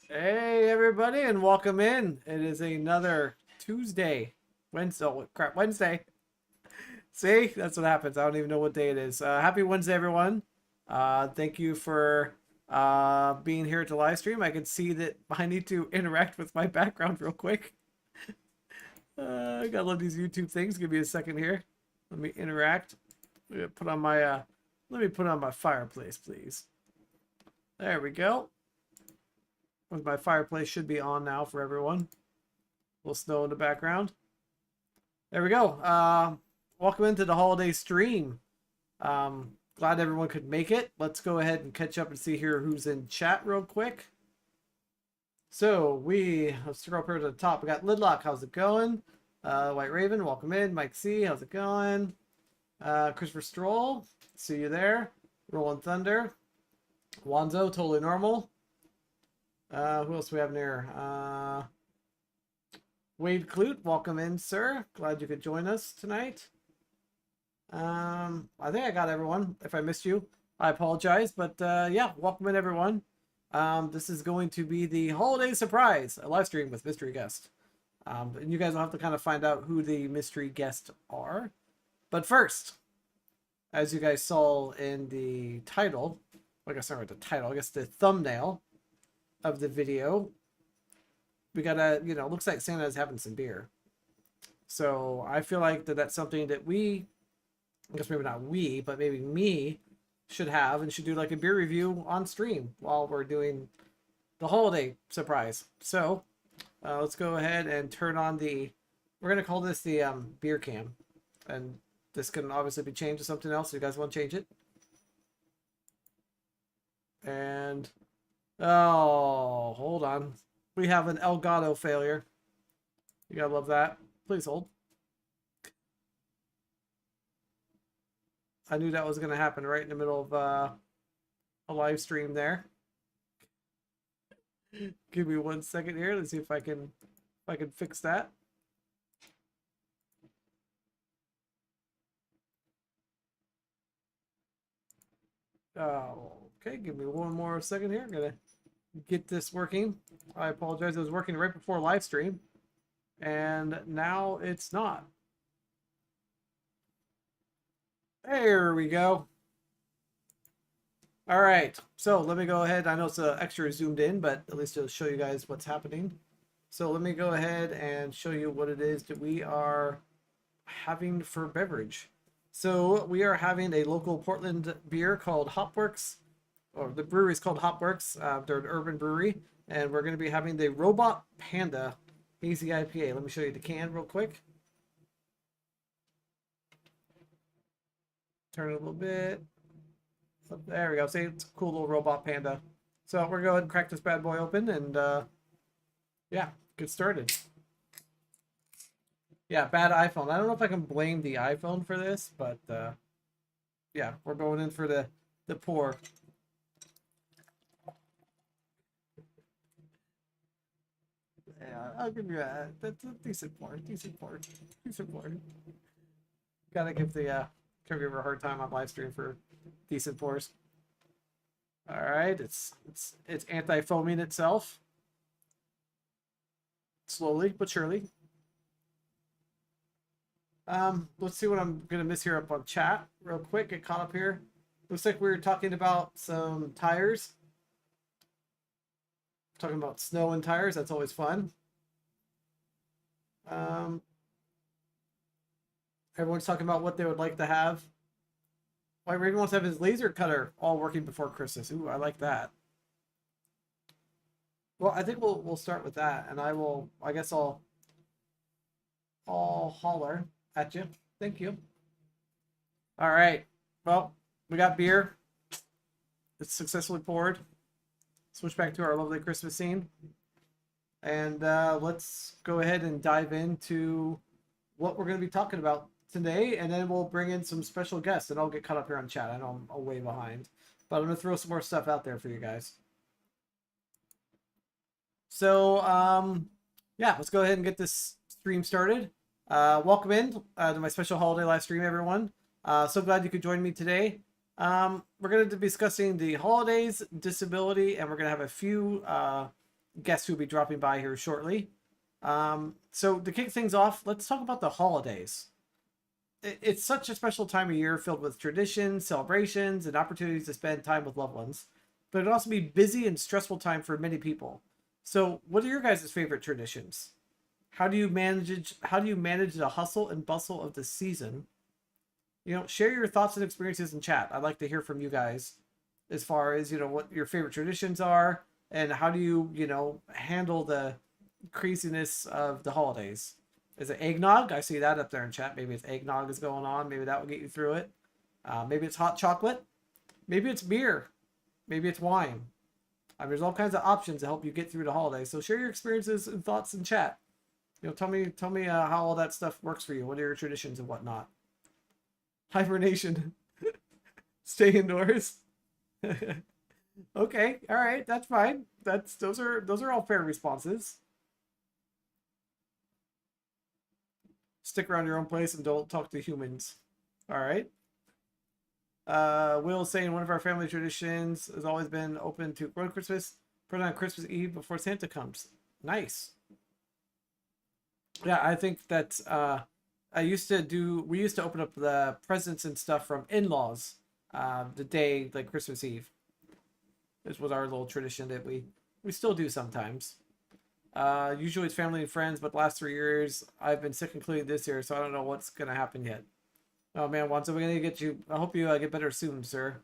Hey everybody, and welcome in. It is another Tuesday, Wednesday. Oh crap, Wednesday. See, that's what happens. I don't even know what day it is. Happy Wednesday, everyone. Thank you for being here to live stream. I can see that I need to interact with my background real quick. I gotta love these YouTube things. Give me a second here. Let me interact. Put on my let me put on my fireplace, please. There we go. My fireplace should be on now for everyone. A little snow in the background. There we go. Welcome into the holiday stream. Glad everyone could make it. Let's go ahead and catch up and see here who's in chat real quick. So let's scroll up here to the top. We got Lidlock, how's it going? White Raven, welcome in. Mike C, how's it going? Christopher Stroll, see you there. Rolling Thunder. Wanzo, totally normal. Who else do we have in here? Wade Clute, welcome in, sir. Glad you could join us tonight. I think I got everyone. If I missed you, I apologize. But yeah, welcome in, everyone. This is going to be the holiday surprise, a live stream with mystery guest. And you guys will have to kind of find out who the mystery guests are. But first, as you guys saw in the title, I guess not the title, I guess the thumbnail of the video, we got looks like Santa's having some beer. So I feel like that's something that I guess maybe not we, but maybe me should have and should do like a beer review on stream while we're doing the holiday surprise. So let's go ahead and turn on we're going to call this the beer cam. And this can obviously be changed to something else. So you guys want to change it? And oh, hold on. We have an Elgato failure. You gotta love that. Please hold. I knew that was gonna happen right in the middle of a live stream there. Give me 1 second here. Let's see if I can fix that. Oh, okay. Give me 1 more second here. I'm gonna get this working. I apologize. It was working right before live stream, and now it's not. There we go. All right, so let me go ahead. I know it's extra zoomed in, but at least it'll show you guys what's happening. So let me go ahead and show you what it is that we are having for beverage. So we are having a local Portland beer called Hopworks, or the brewery is called Hopworks. They're an urban brewery, and we're going to be having the Robot Panda Hazy IPA. Let me show you the can real quick. Turn it a little bit. So there we go. See, it's a cool little robot panda. So we're going to go ahead and crack this bad boy open and yeah, get started. Yeah, bad iPhone. I don't know if I can blame the iPhone for this, but yeah, we're going in for the pour. Yeah, I'll give you that. That's a decent pour. Decent pour. Decent pour. Gotta give the caregiver a hard time on live stream for decent pours. All right, it's anti-foaming itself slowly but surely. Let's see what I'm gonna miss here up on chat real quick. Get caught up here. Looks like we were talking about some tires. Talking about snow and tires. That's always fun. Everyone's talking about what they would like to have. White Raven wants to have his laser cutter all working before Christmas. Ooh, I like that. Well, I think we'll start with that, and I guess I'll holler at you. Thank you. All right. Well, we got beer. It's successfully poured. Switch back to our lovely Christmas scene. And let's go ahead and dive into what we're going to be talking about today. And then we'll bring in some special guests, and I'll get caught up here on chat. I know I'm way behind. But I'm going to throw some more stuff out there for you guys. So, yeah, let's go ahead and get this stream started. Welcome in to my special holiday live stream, everyone. So glad you could join me today. We're going to be discussing the holidays, disability, and we're going to have a few guests who will be dropping by here shortly. So to kick things off, let's talk about the holidays. It's such a special time of year filled with traditions, celebrations, and opportunities to spend time with loved ones. But it can also be busy and stressful time for many people. So, what are your guys' favorite traditions? How do you manage the hustle and bustle of the season? Share your thoughts and experiences in chat. I'd like to hear from you guys as far as, what your favorite traditions are and how do you, handle the craziness of the holidays. Is it eggnog? I see that up there in chat. Maybe it's eggnog is going on. Maybe that will get you through it. Maybe it's hot chocolate. Maybe it's beer. Maybe it's wine. There's all kinds of options to help you get through the holidays. So share your experiences and thoughts in chat. Tell me how all that stuff works for you. What are your traditions and whatnot? Hibernation. Stay indoors. Okay, all right, that's fine. Those are all fair responses. Stick around your own place and don't talk to humans. All right. Will saying one of our family traditions has always been open to run Christmas, put on Christmas Eve before Santa comes. Nice. Yeah, I think that we used to open up the presents and stuff from in-laws the day like Christmas Eve. This was our little tradition that we still do sometimes. Usually it's family and friends, but the last 3 years I've been sick, including this year, so I don't know what's gonna happen yet. Oh man, Wanza, we're gonna get you. I hope you get better soon, sir.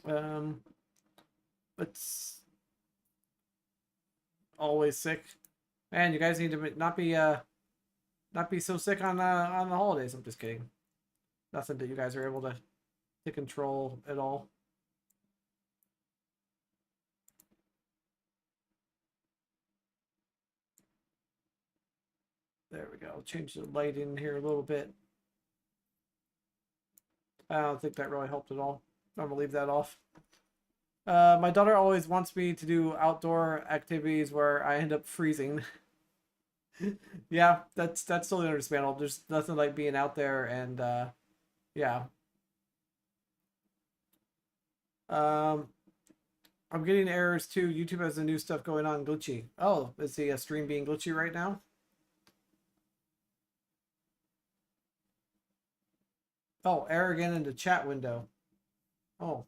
But always sick. Man, you guys need to not be so sick on the holidays. I'm just kidding. Nothing that you guys are able to control at all. There we go. Change the light in here a little bit. I don't think that really helped at all. I'm gonna leave that off. My daughter always wants me to do outdoor activities where I end up freezing. Yeah, that's totally understandable. There's nothing like being out there and yeah. I'm getting errors too. YouTube has the new stuff going on glitchy. Oh, is the stream being glitchy right now? Oh, error again in the chat window. Oh,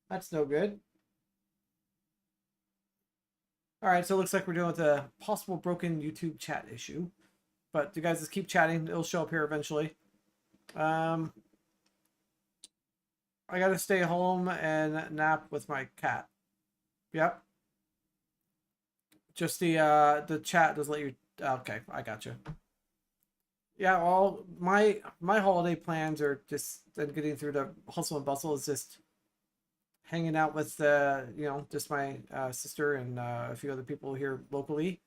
that's no good. All right, so it looks like we're dealing with a possible broken YouTube chat issue. But you guys just keep chatting. It'll show up here eventually. I gotta stay home and nap with my cat. Yep. Just the chat doesn't let you. Okay, I got you. Yeah, all my holiday plans are just getting through the hustle and bustle is just hanging out with just my sister and a few other people here locally,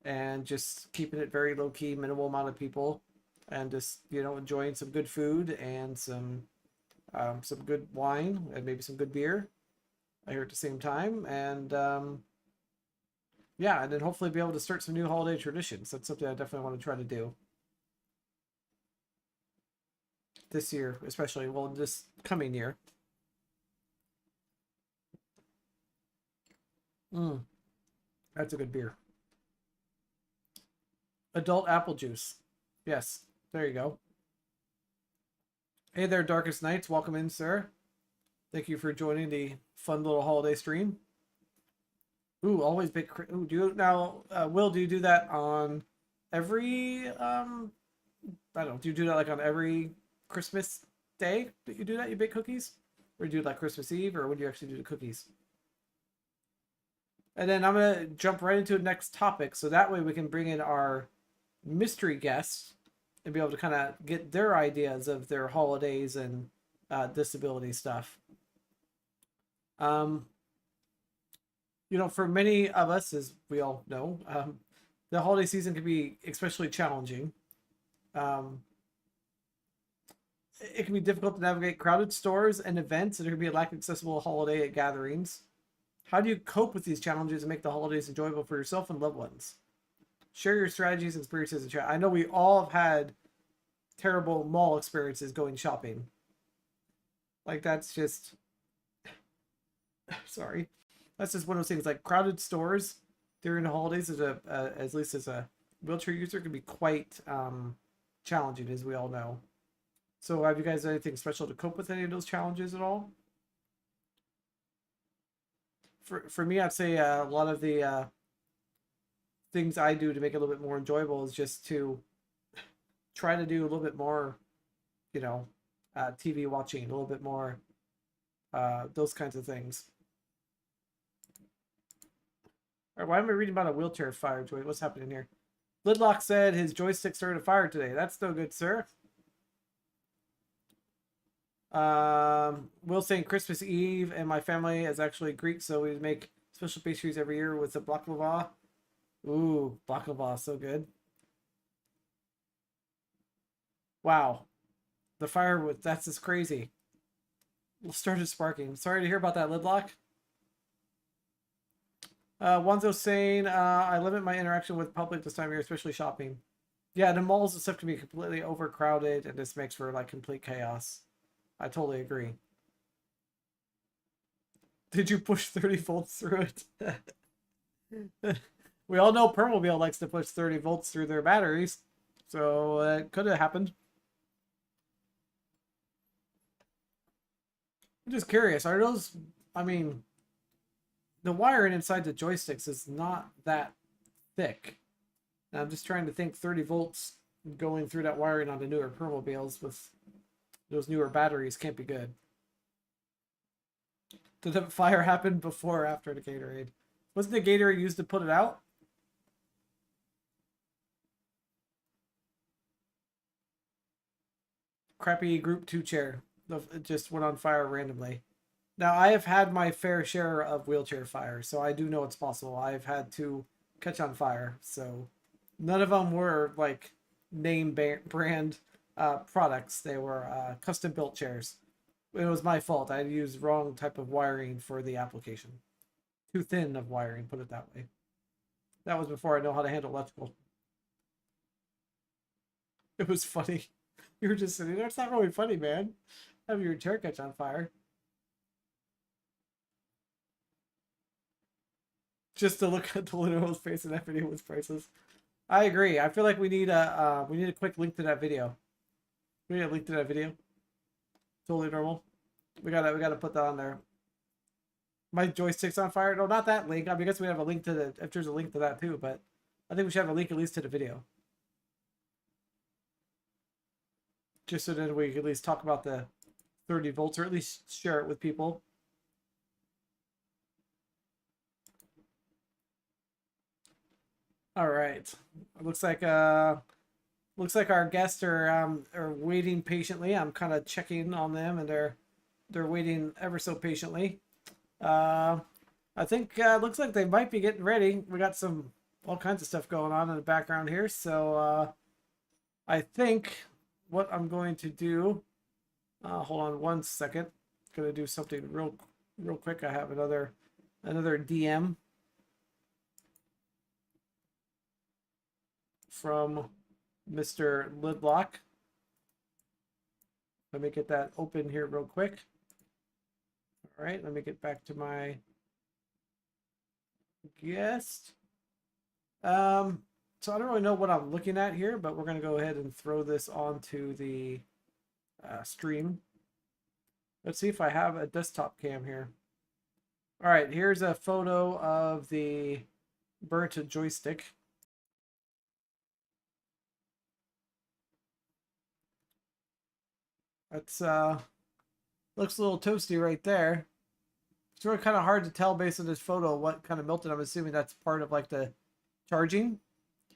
and just keeping it very low key, minimal amount of people, and just enjoying some good food and some good wine and maybe some good beer here at the same time, and yeah, and then hopefully be able to start some new holiday traditions. That's something I definitely want to try to do this year, especially this coming year. That's a good beer. Adult apple juice. Yes, there you go. Hey there, Darkest Nights. Welcome in, sir. Thank you for joining the fun little holiday stream. Ooh, always big. Ooh, do you now, Will? Do you do that on every? I don't know. Do you do that like on every Christmas day that you do that? You bake cookies, or do you do like Christmas Eve, or when do you actually do the cookies? And then I'm gonna jump right into the next topic, so that way we can bring in our mystery guests and be able to kind of get their ideas of their holidays and disability stuff. For many of us, as we all know, the holiday season can be especially challenging. It can be difficult to navigate crowded stores and events, and there can be a lack of accessible holiday gatherings. How do you cope with these challenges and make the holidays enjoyable for yourself and loved ones? Share your strategies and experiences in chat. I know we all have had terrible mall experiences going shopping. Like, that's just Sorry. That's just one of those things. Like crowded stores during the holidays, at least as a wheelchair user, can be quite challenging, as we all know. So, have you guys done anything special to cope with any of those challenges at all? For me, I'd say a lot of the things I do to make it a little bit more enjoyable is just to try to do a little bit more, you know, TV watching, a little bit more, those kinds of things. All right, why am I reading about a wheelchair fire, Joy? What's happening here? Lidlock said his joystick started a fire today. That's no good, sir. Will saying Christmas Eve, and my family is actually Greek, so we make special pastries every year with the baklava. Ooh, baklava, so good. Wow, the fire was that's just crazy. Started sparking. Sorry to hear about that, Lidlock. Wanzo saying, I limit my interaction with public this time of year, especially shopping. Yeah, the malls and stuff can be completely overcrowded, and this makes for like complete chaos. I totally agree. Did you push 30 volts through it? We all know Permobil likes to push 30 volts through their batteries, so it could have happened. I'm just curious, are those, I mean, the wiring inside the joysticks is not that thick. And I'm just trying to think 30 volts going through that wiring on the newer Permobils with those newer batteries can't be good. Did the fire happen before or after the Gatorade? Wasn't the Gatorade used to put it out? Crappy Group 2 chair. It just went on fire randomly. Now, I have had my fair share of wheelchair fires, so I do know it's possible. I've had to catch on fire, so none of them were like name brand products. They were custom built chairs. It was my fault. I used wrong type of wiring for the application. Too thin of wiring, put it that way. That was before I know how to handle electrical. It was funny. You were just sitting there. It's not really funny, man. Having your chair catch on fire. Just to look at the literal face in that video was priceless. I agree. I feel like we need a quick link to that video. We need a link to that video. Totally normal. We gotta put that on there. My joystick's on fire. No, not that link. I mean, I guess we have a link to the if there's a link to that too, but I think we should have a link at least to the video. Just so that we can at least talk about the 30 volts or at least share it with people. All right. Looks like our guests are waiting patiently. I'm kind of checking on them, and they're waiting ever so patiently. I think looks like they might be getting ready. We got all kinds of stuff going on in the background here, so I think what I'm going to do. Hold on one second. Gonna do something real quick. I have another DM from Mr. Lidlock. Let me get that open here real quick. All right, let me get back to my guest. So I don't really know what I'm looking at here, but we're going to go ahead and throw this onto the stream. Let's see if I have a desktop cam here. All right, here's a photo of the burnt joystick. That's looks a little toasty right there. It's really kind of hard to tell based on this photo what kind of melted. I'm assuming that's part of like the charging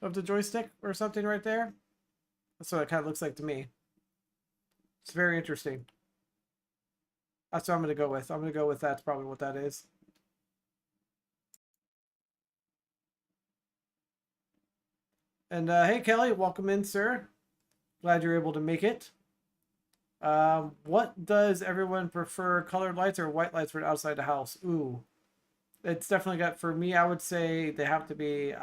of the joystick or something right there. That's what it kind of looks like to me. It's very interesting. That's what I'm going to go with. I'm going to go with that's probably what that is. And hey, Kelly, welcome in, sir. Glad you're able to make it. What does everyone prefer, colored lights or white lights for outside the house? Ooh, it's definitely got, for me, I would say they have to be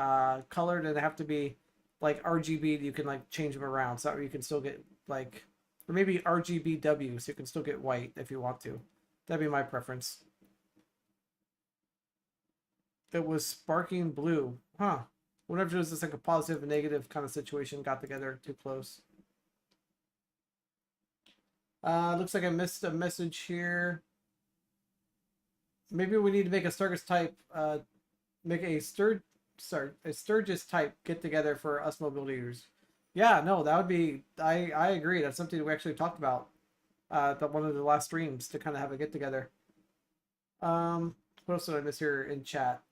colored, and they have to be like RGB. You can like change them around so that you can still get like, or maybe RGBW so you can still get white if you want to. That'd be my preference. it was sparking blue. Huh. Wonder if it was just like a positive and negative kind of situation got together too close. Looks like I missed a message here. Maybe we need to make a Sturgis type, make a Sturgis type get together for us mobility users. Yeah, no, that would be, I agree. That's something we actually talked about one of the last streams to kind of have a get together. What else did I miss here in chat?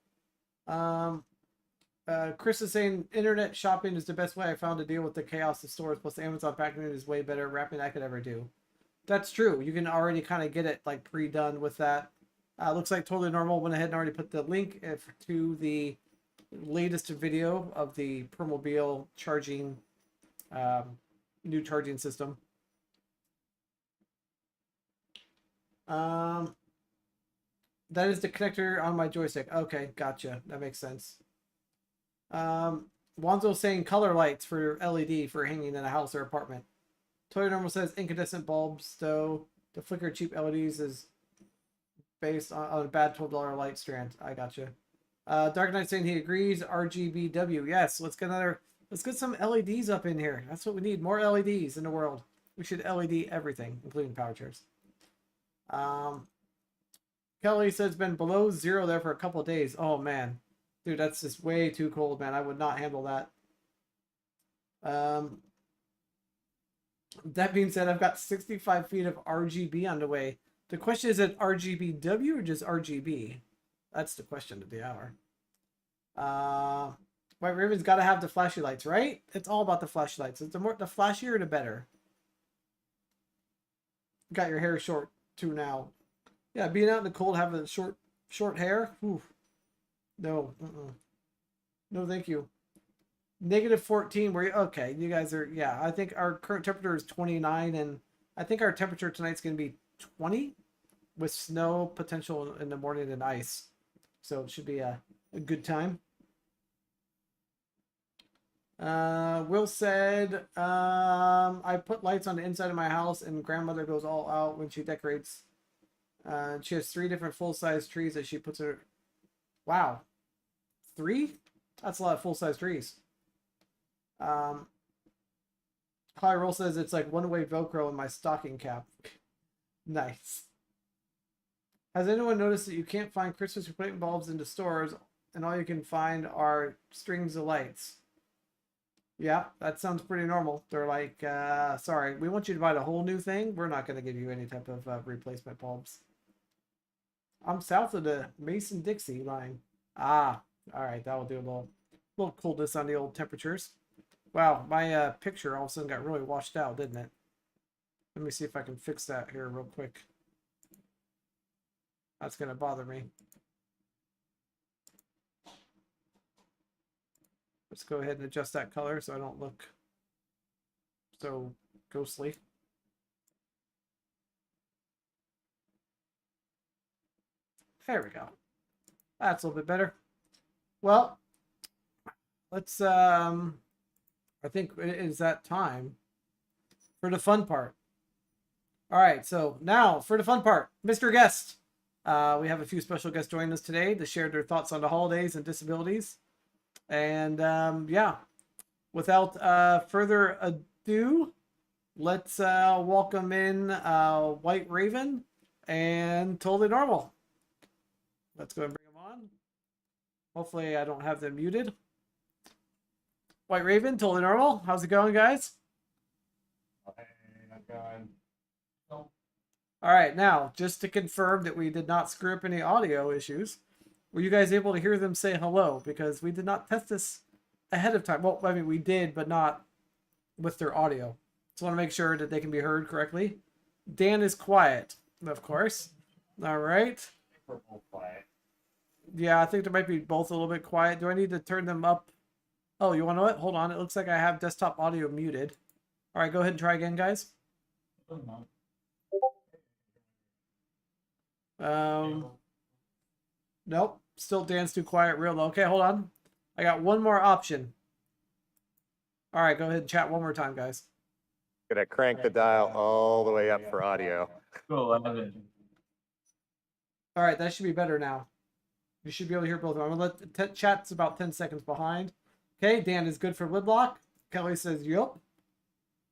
Chris is saying internet shopping is the best way I found to deal with the chaos of stores. Plus, Amazon packaging is way better wrapping than I could ever do. That's true. You can already kind of get it like pre-done with that. Looks like Totally Normal went ahead and already put the link to the latest video of the Permobile charging, new charging system. That is the connector on my joystick. Okay, gotcha. That makes sense. Wanzo saying color lights for LED for hanging in a house or apartment. Totally Normal says incandescent bulbs, though the flicker cheap LEDs is based on a bad $12 light strand. I gotcha. Dark Knight saying he agrees. RGBW. Yes, let's get some LEDs up in here. That's what we need. More LEDs in the world. We should LED everything, including power chairs. Kelly says it's been below 0 there for a couple of days. Oh man, dude, that's just way too cold, man. I would not handle that. That being said, I've got 65 feet of RGB on the way. The question is it RGBW or just RGB? That's the question of the hour. White Raven's got to have the flashy lights, right? It's all about the flashy lights. The flashier, the better. Got your hair short too now. Yeah, being out in the cold, having short hair. Ooh. No, no, thank you. -14. Where okay? You guys are, yeah. I think our current temperature is 29, and I think our temperature tonight's going to be 20, with snow potential in the morning and ice. So it should be a good time. Will said, I put lights on the inside of my house, and grandmother goes all out when she decorates. She has 3 different full-size trees that she puts her. Wow, 3? That's a lot of full-size trees. High Roll says it's like one-way Velcro in my stocking cap. Nice. Has anyone noticed that you can't find Christmas light bulbs into stores, and all you can find are strings of lights? Yeah, that sounds pretty normal. They're like, sorry, we want you to buy the whole new thing. We're not going to give you any type of replacement bulbs. I'm south of the Mason-Dixie line. Ah, all right, that will do a little coldness on the old temperatures. Wow, my picture all of a sudden got really washed out, didn't it? Let me see if I can fix that here real quick. That's going to bother me. Let's go ahead and adjust that color so I don't look so ghostly. There we go. That's a little bit better. Well, let's, I think it is that time for the fun part. All right, so now for the fun part, Mr. Guest. We have a few special guests joining us today to share their thoughts on the holidays and disabilities. And yeah, without further ado, let's welcome in White Raven and Totally Normal. Let's go and bring them on. Hopefully I don't have them muted. White Raven, Totally Normal. How's it going, guys? Okay, I'm going. All right, now, just to confirm that we did not screw up any audio issues, were you guys able to hear them say hello? Because we did not test this ahead of time. Well, I mean, we did, but not with their audio. So I want to make sure that they can be heard correctly. Dan is quiet, of course. All right. We're both quiet. Yeah, I think there might be both a little bit quiet. Do I need to turn them up? Oh, you want to know what? Hold on. It looks like I have desktop audio muted. All right, go ahead and try again, guys. Nope. Still Dan's too quiet. Real low. Okay, hold on. I got one more option. All right, go ahead and chat one more time, guys. Gonna crank the dial all the way up for audio. Go 11. All right, that should be better now. You should be able to hear both of them. I'm gonna let chat's about 10 seconds behind. Okay, Dan is good for Lidlock. Kelly says, yup.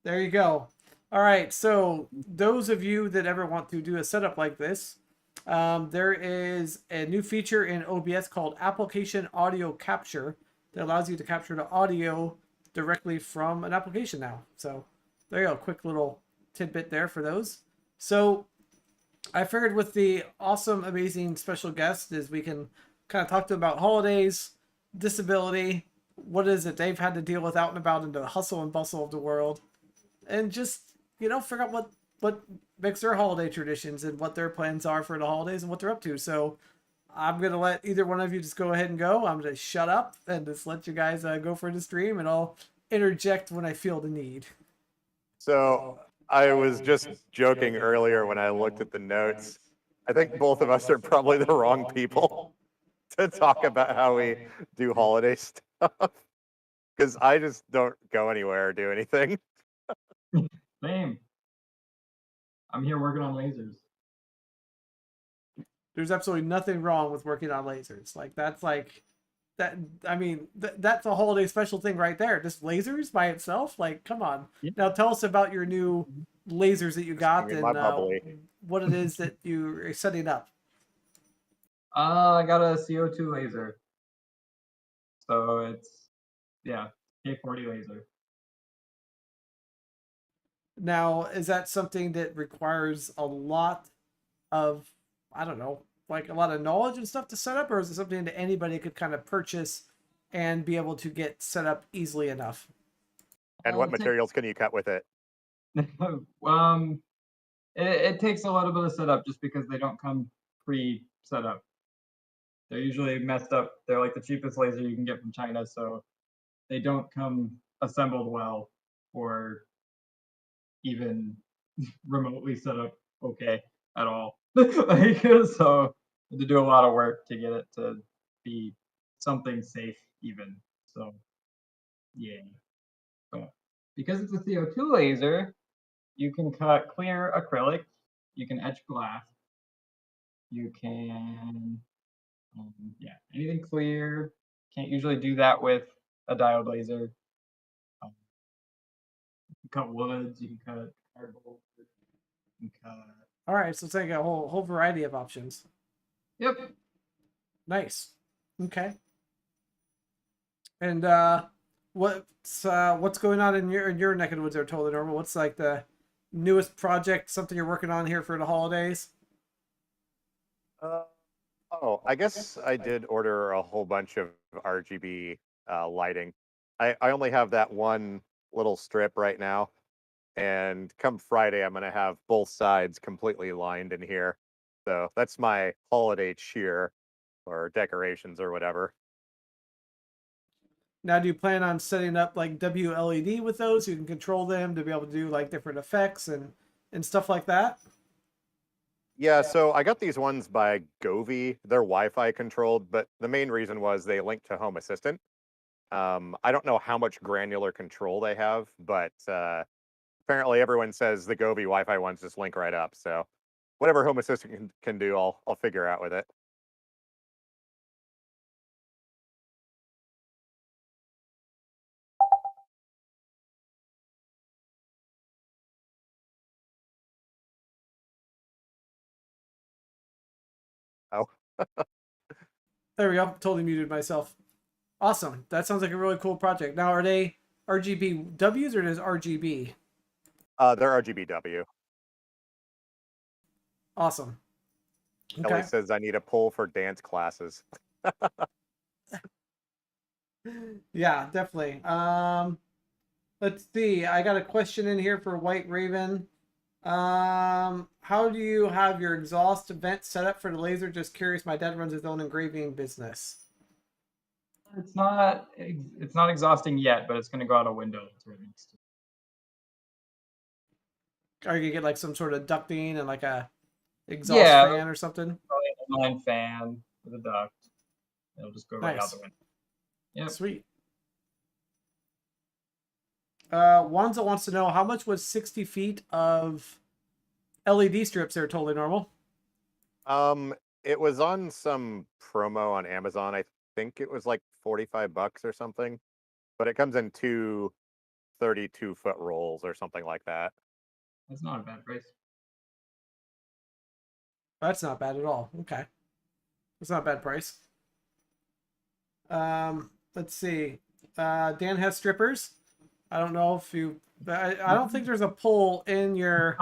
There you go. All right, so those of you that ever want to do a setup like this, there is a new feature in OBS called Application Audio Capture that allows you to capture the audio directly from an application now. So there you go, quick little tidbit there for those. So I figured with the awesome, amazing special guest is we can kind of talk to them about holidays, disability, what is it they've had to deal with out and about in the hustle and bustle of the world, and just, you know, figure out what makes their holiday traditions and what their plans are for the holidays and what they're up to. So I'm going to let either one of you just go ahead and go. I'm going to shut up and just let you guys go for the stream, and I'll interject when I feel the need. So I was just joking earlier when I looked at the notes. I think both of us are probably the wrong people to talk about how we do holiday stuff. Because I just don't go anywhere or do anything. Same. I'm here working on lasers. There's absolutely nothing wrong with working on lasers. Like, that's like that. I mean, that's a holiday special thing right there. Just lasers by itself. Like, come on. Yeah. Now tell us about your new lasers that you got In and my bubbly. what it is that you're setting up. I got a CO2 laser. So it's, yeah, K40 laser. Now, is that something that requires a lot of, I don't know, like a lot of knowledge and stuff to set up, or is it something that anybody could kind of purchase and be able to get set up easily enough? And what materials can you cut with it? It takes a little bit of setup just because they don't come pre-set up. They're usually messed up. They're like the cheapest laser you can get from China, so they don't come assembled well or even remotely set up okay at all. Like, so to do a lot of work to get it to be something safe even. So yeah. But because it's a CO2 laser, you can cut clear acrylic, you can etch glass, you can yeah, anything clear. Can't usually do that with a diode laser. You can cut woods, you can cut cardboard, you can cut. All right, so it's like a whole variety of options. Yep. Nice. Okay. And what's going on in your neck of the woods there, Totally Normal? What's like the newest project, something you're working on here for the holidays? I guess I did order a whole bunch of RGB lighting. I only have that one little strip right now. And come Friday, I'm going to have both sides completely lined in here. So that's my holiday cheer or decorations or whatever. Now, do you plan on setting up like WLED with those so you can control them to be able to do like different effects and stuff like that? Yeah, so I got these ones by Govee. They're Wi-Fi controlled, but the main reason was they link to Home Assistant. I don't know how much granular control they have, but apparently everyone says the Govee Wi-Fi ones just link right up. So whatever Home Assistant can do, I'll figure out with it. Oh. There we go. Totally muted myself. Awesome. That sounds like a really cool project. Now, are they RGBWs or is RGB? They're RGBW. Awesome. Kelly says I need a pull for dance classes. Yeah, definitely. Let's see. I got a question in here for White Raven. How do you have your exhaust vent set up for the laser? Just curious. My dad runs his own engraving business. It's not exhausting yet, but it's going to go out a window. That's where it needs to. Are you gonna get like some sort of ducting and like a exhaust fan or something? Probably an inline fan with a duct. It'll just go right out the window. Yep. Sweet. Wanza wants to know how much was 60 feet of LED strips there, Totally Normal? It was on some promo on Amazon. I think it was like $45 or something. But it comes in two 32-foot rolls or something like that. That's not a bad price. That's not bad at all. Okay. That's not a bad price. Let's see. Dan has strippers. I don't know if you. I don't think there's a pull in your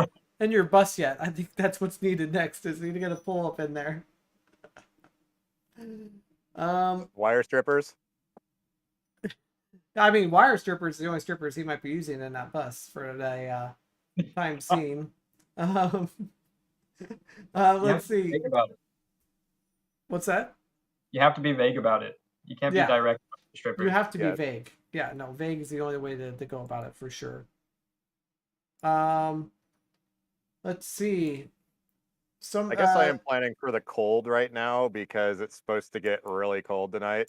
bus yet. I think that's what's needed next. Is need to get a pull up in there. Wire strippers. I mean, wire strippers are the only strippers he might be using in that bus for the time scene. Let's see. Vague about it. What's that? You have to be vague about it. You can't Yeah. be direct about the strippers. You have to Yeah. be vague. Yeah, no, vague is the only way to go about it for sure. Let's see. I guess I am planning for the cold right now because it's supposed to get really cold tonight.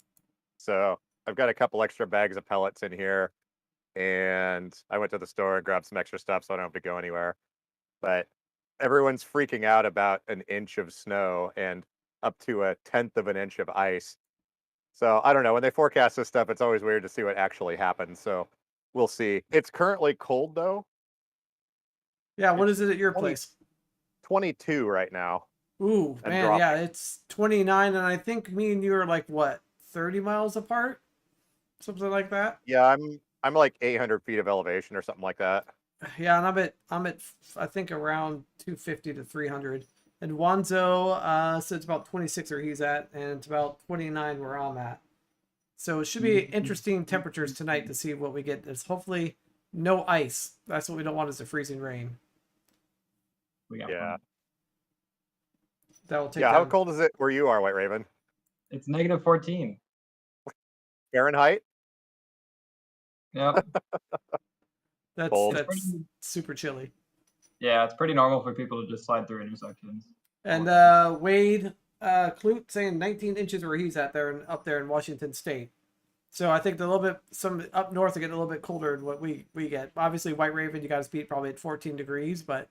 So I've got a couple extra bags of pellets in here, and I went to the store and grabbed some extra stuff so I don't have to go anywhere. But everyone's freaking out about an inch of snow and up to a tenth of an inch of ice. So I don't know. When they forecast this stuff, it's always weird to see what actually happens. So we'll see. It's currently cold though. Yeah, what is it at your 20 place? 22 right now. Ooh, and man, dropping. yeah, it's 29, and I think me and you are like what, 30 miles apart, something like that. Yeah, I'm like 800 feet of elevation or something like that. Yeah, and I'm at I think around 250 to 300. And Wanzo said it's about 26 where he's at, and it's about 29 where I'm at. So it should be interesting temperatures tonight to see what we get. There's hopefully no ice. That's what we don't want is a freezing rain. We got Yeah. one. That will take Yeah, how down- cold is it where you are, White Raven? It's -14. Fahrenheit? Yep. Cold. That's super chilly. Yeah, it's pretty normal for people to just slide through intersections. And Wade Clute saying 19 inches where he's at there and up there in Washington State. So I think a little bit some up north are getting a little bit colder than what we get. Obviously, White Raven, you got to speed probably at 14 degrees, but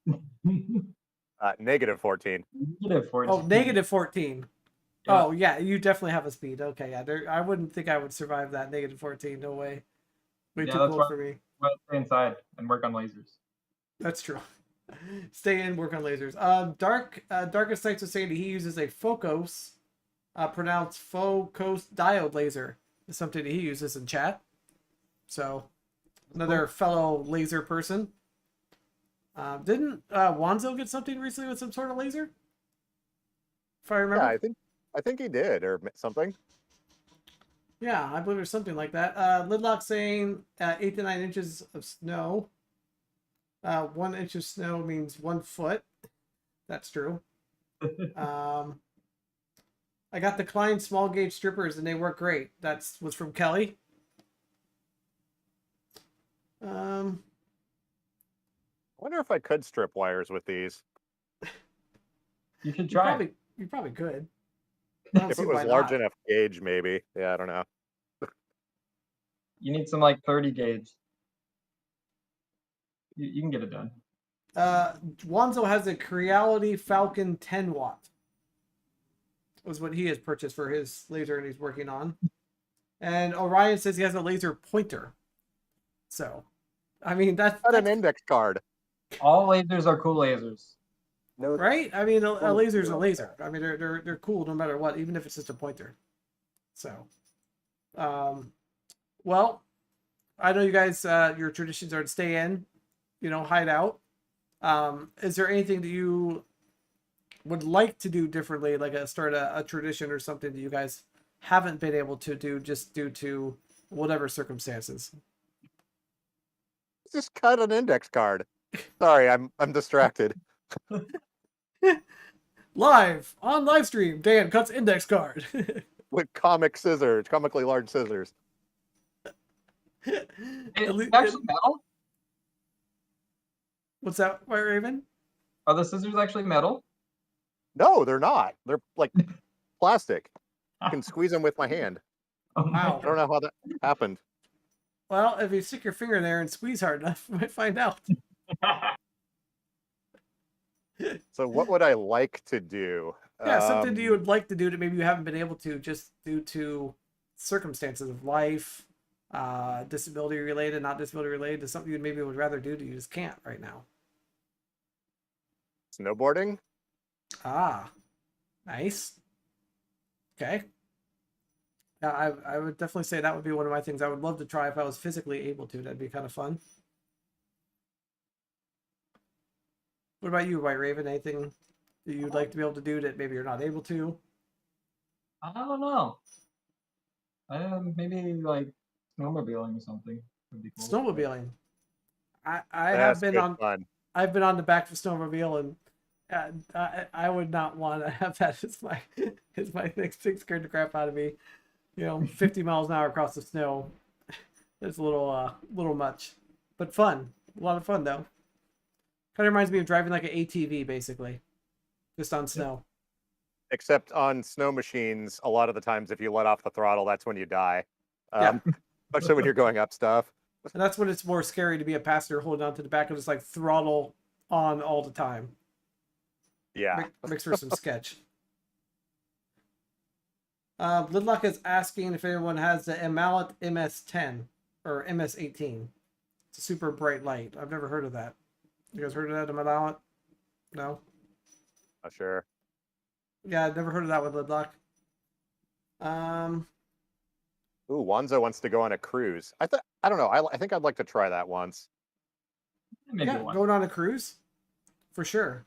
-14. -14. oh, -14. Yeah. Oh yeah, you definitely have a speed. Okay, yeah, I wouldn't think I would survive that -14. No way. Way Yeah, too that's cold why- for me. Well, stay inside and work on lasers. That's true. Stay in, work on lasers. Darkest Nights was saying that he uses a Focus, pronounced Focus diode laser. Is something that he uses in chat. So, another fellow laser person. Didn't Wanzo get something recently with some sort of laser? If I remember. Yeah, I think he did or something. Yeah, I believe there's something like that. Lidlock saying 8 to 9 inches of snow. 1 inch of snow means 1 foot. That's true. I got the Klein small gauge strippers and they work great. Was from Kelly. I wonder if I could strip wires with these. You should try. You probably could. I don't If see it was why large not. enough gauge, maybe. Yeah, I don't know. You need some like 30 gauge. You can get it done. Wanzo has a Creality Falcon 10 watt. Was what he has purchased for his laser and he's working on. And Orion says he has a laser pointer. So, I mean that's Got an index card. All lasers are cool lasers. No, right. I mean, a laser's a laser. I mean, they're cool no matter what, even if it's just a pointer. So, well, I know you guys, your traditions are to stay in, hide out. Is there anything that you would like to do differently, like start a tradition or something that you guys haven't been able to do just due to whatever circumstances? just cut an index card. Sorry, I'm distracted. Live on live stream, Dan cuts index card. With comically large scissors. It's actually metal. What's that, White Raven? Are the scissors actually metal? No, they're not. They're like plastic. I can squeeze them with my hand. Oh my Wow. I don't know how that happened. Well, if you stick your finger in there and squeeze hard enough, you might find out. God. So what would I like to do? Yeah, something that you Um, would like to do that maybe you haven't been able to just due to circumstances of life, disability related, not disability related, to something you maybe would rather do that you just can't right now. Snowboarding? Ah, nice. Okay. Yeah, I would definitely say that would be one of my things I would love to try if I was physically able to. That'd be kind of fun. What about you, White Raven? Anything that you'd like to be able to do that maybe you're not able to? I don't know. Maybe like snowmobiling or something would be cool. Snowmobiling. I have That's been good on fun. I've been on the back of a snowmobile, and I would not want to have that as my next thing. Scared the crap out of me. 50 miles an hour across the snow. It's a little much, but fun. A lot of fun though. Kind of reminds me of driving like an ATV, basically, just on snow. Except on snow machines, a lot of the times if you let off the throttle, that's when you die. Yeah, Especially when you're going up stuff. and that's when it's more scary to be a passenger holding on to the back of just like throttle on all the time. Yeah. Makes for some sketch. Lidlock is asking if anyone has the Mallet MS10 or MS18. It's a super bright light. I've never heard of that. You guys heard of that, Mallet? No? Not sure. Yeah, I've never heard of that with Lidlock. Ooh, Wanzo wants to go on a cruise. I don't know. I think I'd like to try that once. Maybe Yeah, one. going on a cruise? For sure.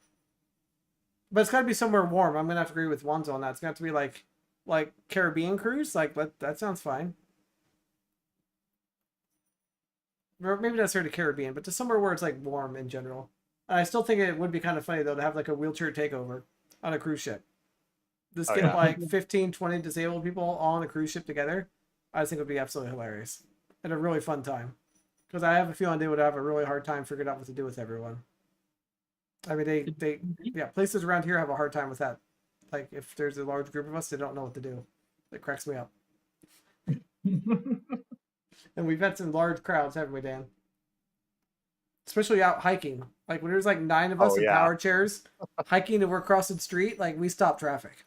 But it's got to be somewhere warm. I'm going to have to agree with Wanzo on that. It's going to have to be like Caribbean cruise. Like, that sounds fine. Or maybe not necessarily Caribbean, but just somewhere where it's like warm in general. And I still think it would be kind of funny though to have like a wheelchair takeover on a cruise ship. Just Oh, get yeah. like 15, 20 disabled people all on a cruise ship together. I just think it would be absolutely hilarious and a really fun time. Because I have a feeling they would have a really hard time figuring out what to do with everyone. I mean, yeah, places around here have a hard time with that. Like if there's a large group of us, they don't know what to do. It cracks me up. And we've had some large crowds, haven't we, Dan? Especially out hiking. Like when there's like 9 of us Oh, in yeah. power chairs hiking and we're crossing the street, like we stop traffic.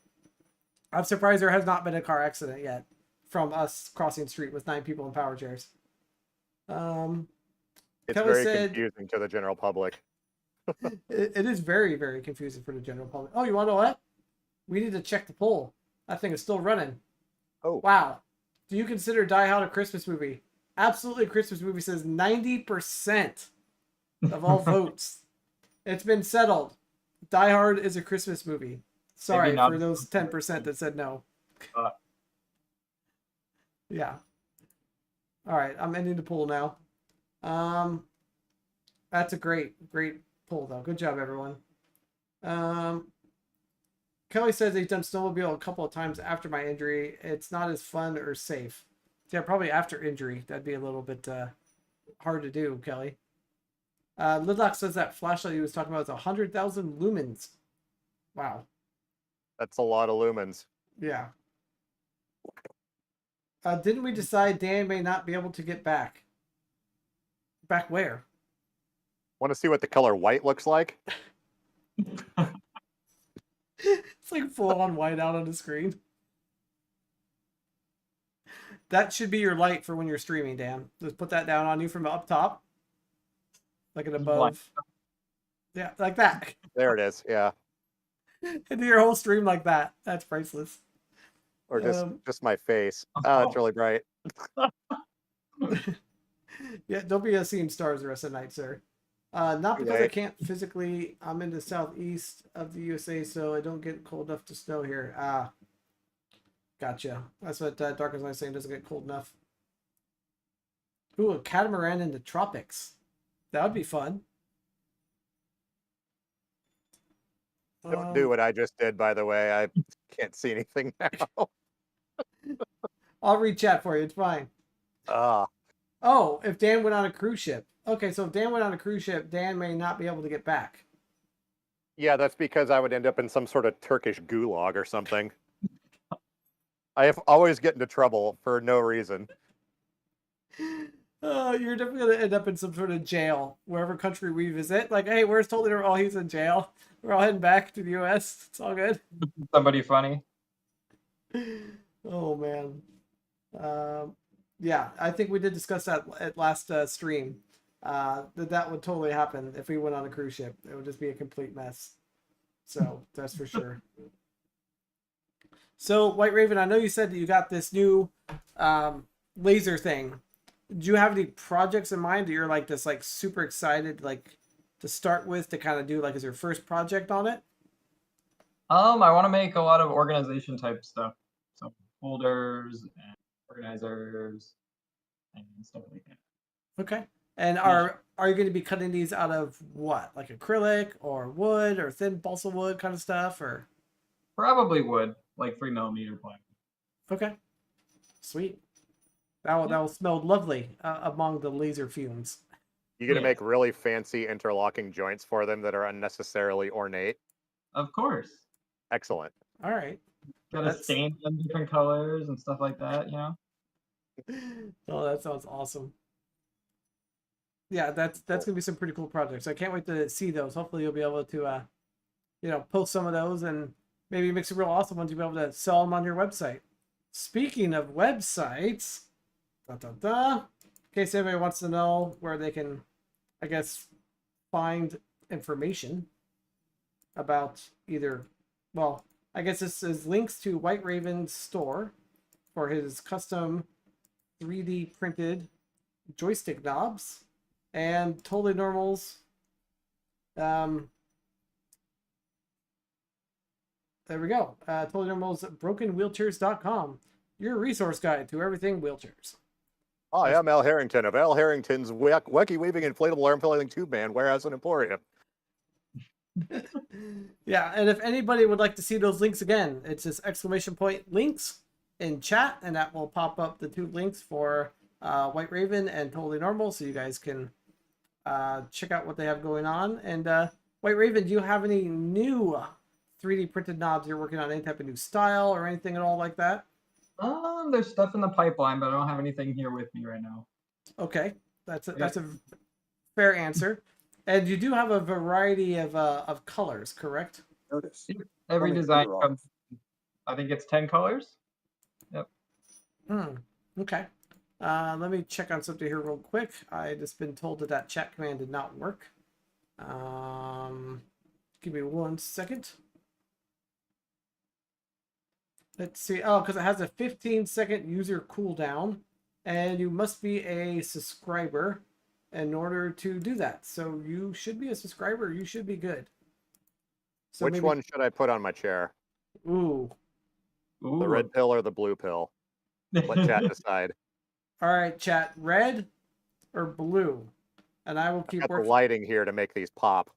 I'm surprised there has not been a car accident yet from us crossing the street with 9 people in power chairs. It's Kelly very said- confusing to the general public. it is very, very confusing for the general public. Oh, you want to know what? We need to check the poll. That thing is still running. Oh. Wow. Do you consider Die Hard a Christmas movie? Absolutely, a Christmas movie says 90% of all votes. It's been settled. Die Hard is a Christmas movie. Sorry Maybe not. for those 10% that said no. Yeah. All right, I'm ending the poll now. That's a great poll though. Good job, everyone. Kelly says he's done snowmobile a couple of times after my injury. It's not as fun or safe. Yeah, probably after injury. That'd be a little bit hard to do, Kelly. Lidlock says that flashlight he was talking about is 100,000 lumens. Wow. That's a lot of lumens. Yeah. Didn't we decide Dan may not be able to get back? Back where? Want to see what the color white looks like? It's like full on white out on the screen. That should be your light for when you're streaming, Dan. Just put that down on you from up top. Like an above. Yeah, like that. There it is. Yeah. And do your whole stream like that. That's priceless. Or just my face. Oh, it's really bright. Yeah, don't be seeing stars the rest of the night, sir. Not because I Right. can't physically. I'm in the southeast of the USA, so I don't get cold enough to snow here. Gotcha. That's what Dark is saying. Doesn't get cold enough. Ooh, a catamaran in the tropics. That would be fun. Don't do what I just did, by the way. I can't see anything now. I'll read chat for you. It's fine. Ah, Oh, if Dan went on a cruise ship. Okay, so if Dan went on a cruise ship, Dan may not be able to get back. yeah, that's because I would end up in some sort of Turkish gulag or something. I have always get into trouble for no reason. You're definitely gonna end up in some sort of jail wherever country we visit. Like, hey, where's Totally Normal? Oh, he's in jail. We're all heading back to the U.S. It's all good. Somebody funny. Oh man. Yeah, I think we did discuss that at last stream. That would totally happen if we went on a cruise ship. It would just be a complete mess. So that's for sure. So White Raven, I know you said that you got this new laser thing. Do you have any projects in mind that you're like just like super excited like to start with to kind of do like as your first project on it? I want to make a lot of organization type stuff. So folders and organizers and stuff like that. Okay. And are you going to be cutting these out of what? Like acrylic or wood or thin balsa wood kind of stuff or? Probably wood, like 3mm plywood. Okay. Sweet. That will smell lovely among the laser fumes. You gonna Yeah. make really fancy interlocking joints for them that are unnecessarily ornate? Of course. Excellent. All right. Gotta That's- stain them different colors and stuff like that, you know? Oh, that sounds awesome. Yeah, that's gonna be some pretty cool projects. I can't wait to see those. Hopefully, you'll be able to, post some of those and maybe make some real awesome ones. You'll be able to sell them on your website. Speaking of websites, in case anybody wants to know where they can, I guess, find information about either, well, I guess this is links to White Raven's store for his custom 3D printed joystick knobs and Totally Normal's there we go. Totally Normal's brokenwheelchairs.com, your resource guide to everything wheelchairs. Hi, I'm Al Harrington of Al Harrington's Wacky Weaving Inflatable Arm Filling Tube Man Warehouse and Emporium. Yeah, and if anybody would like to see those links again, it's just !links in chat, and that will pop up the two links for White Raven and Totally Normal, so you guys can check out what they have going on. And White Raven, do you have any new 3D printed knobs you're working on? Any type of new style or anything at all like that? There's stuff in the pipeline, but I don't have anything here with me right now. Okay, that's a fair answer. And you do have a variety of colors, correct? Notice. Every Only design color comes, I think it's 10 colors. Okay. Let me check on something here real quick. I just been told that chat command did not work. Give me 1 second. Let's see. Oh, because it has a 15-second user cooldown, and you must be a subscriber in order to do that. So you should be a subscriber. You should be good. So Which one should I put on my chair? Ooh. Ooh. The red pill or the blue pill? Let chat decide. All right, chat. Red or blue? And I will keep Got the working. lighting here to make these pop.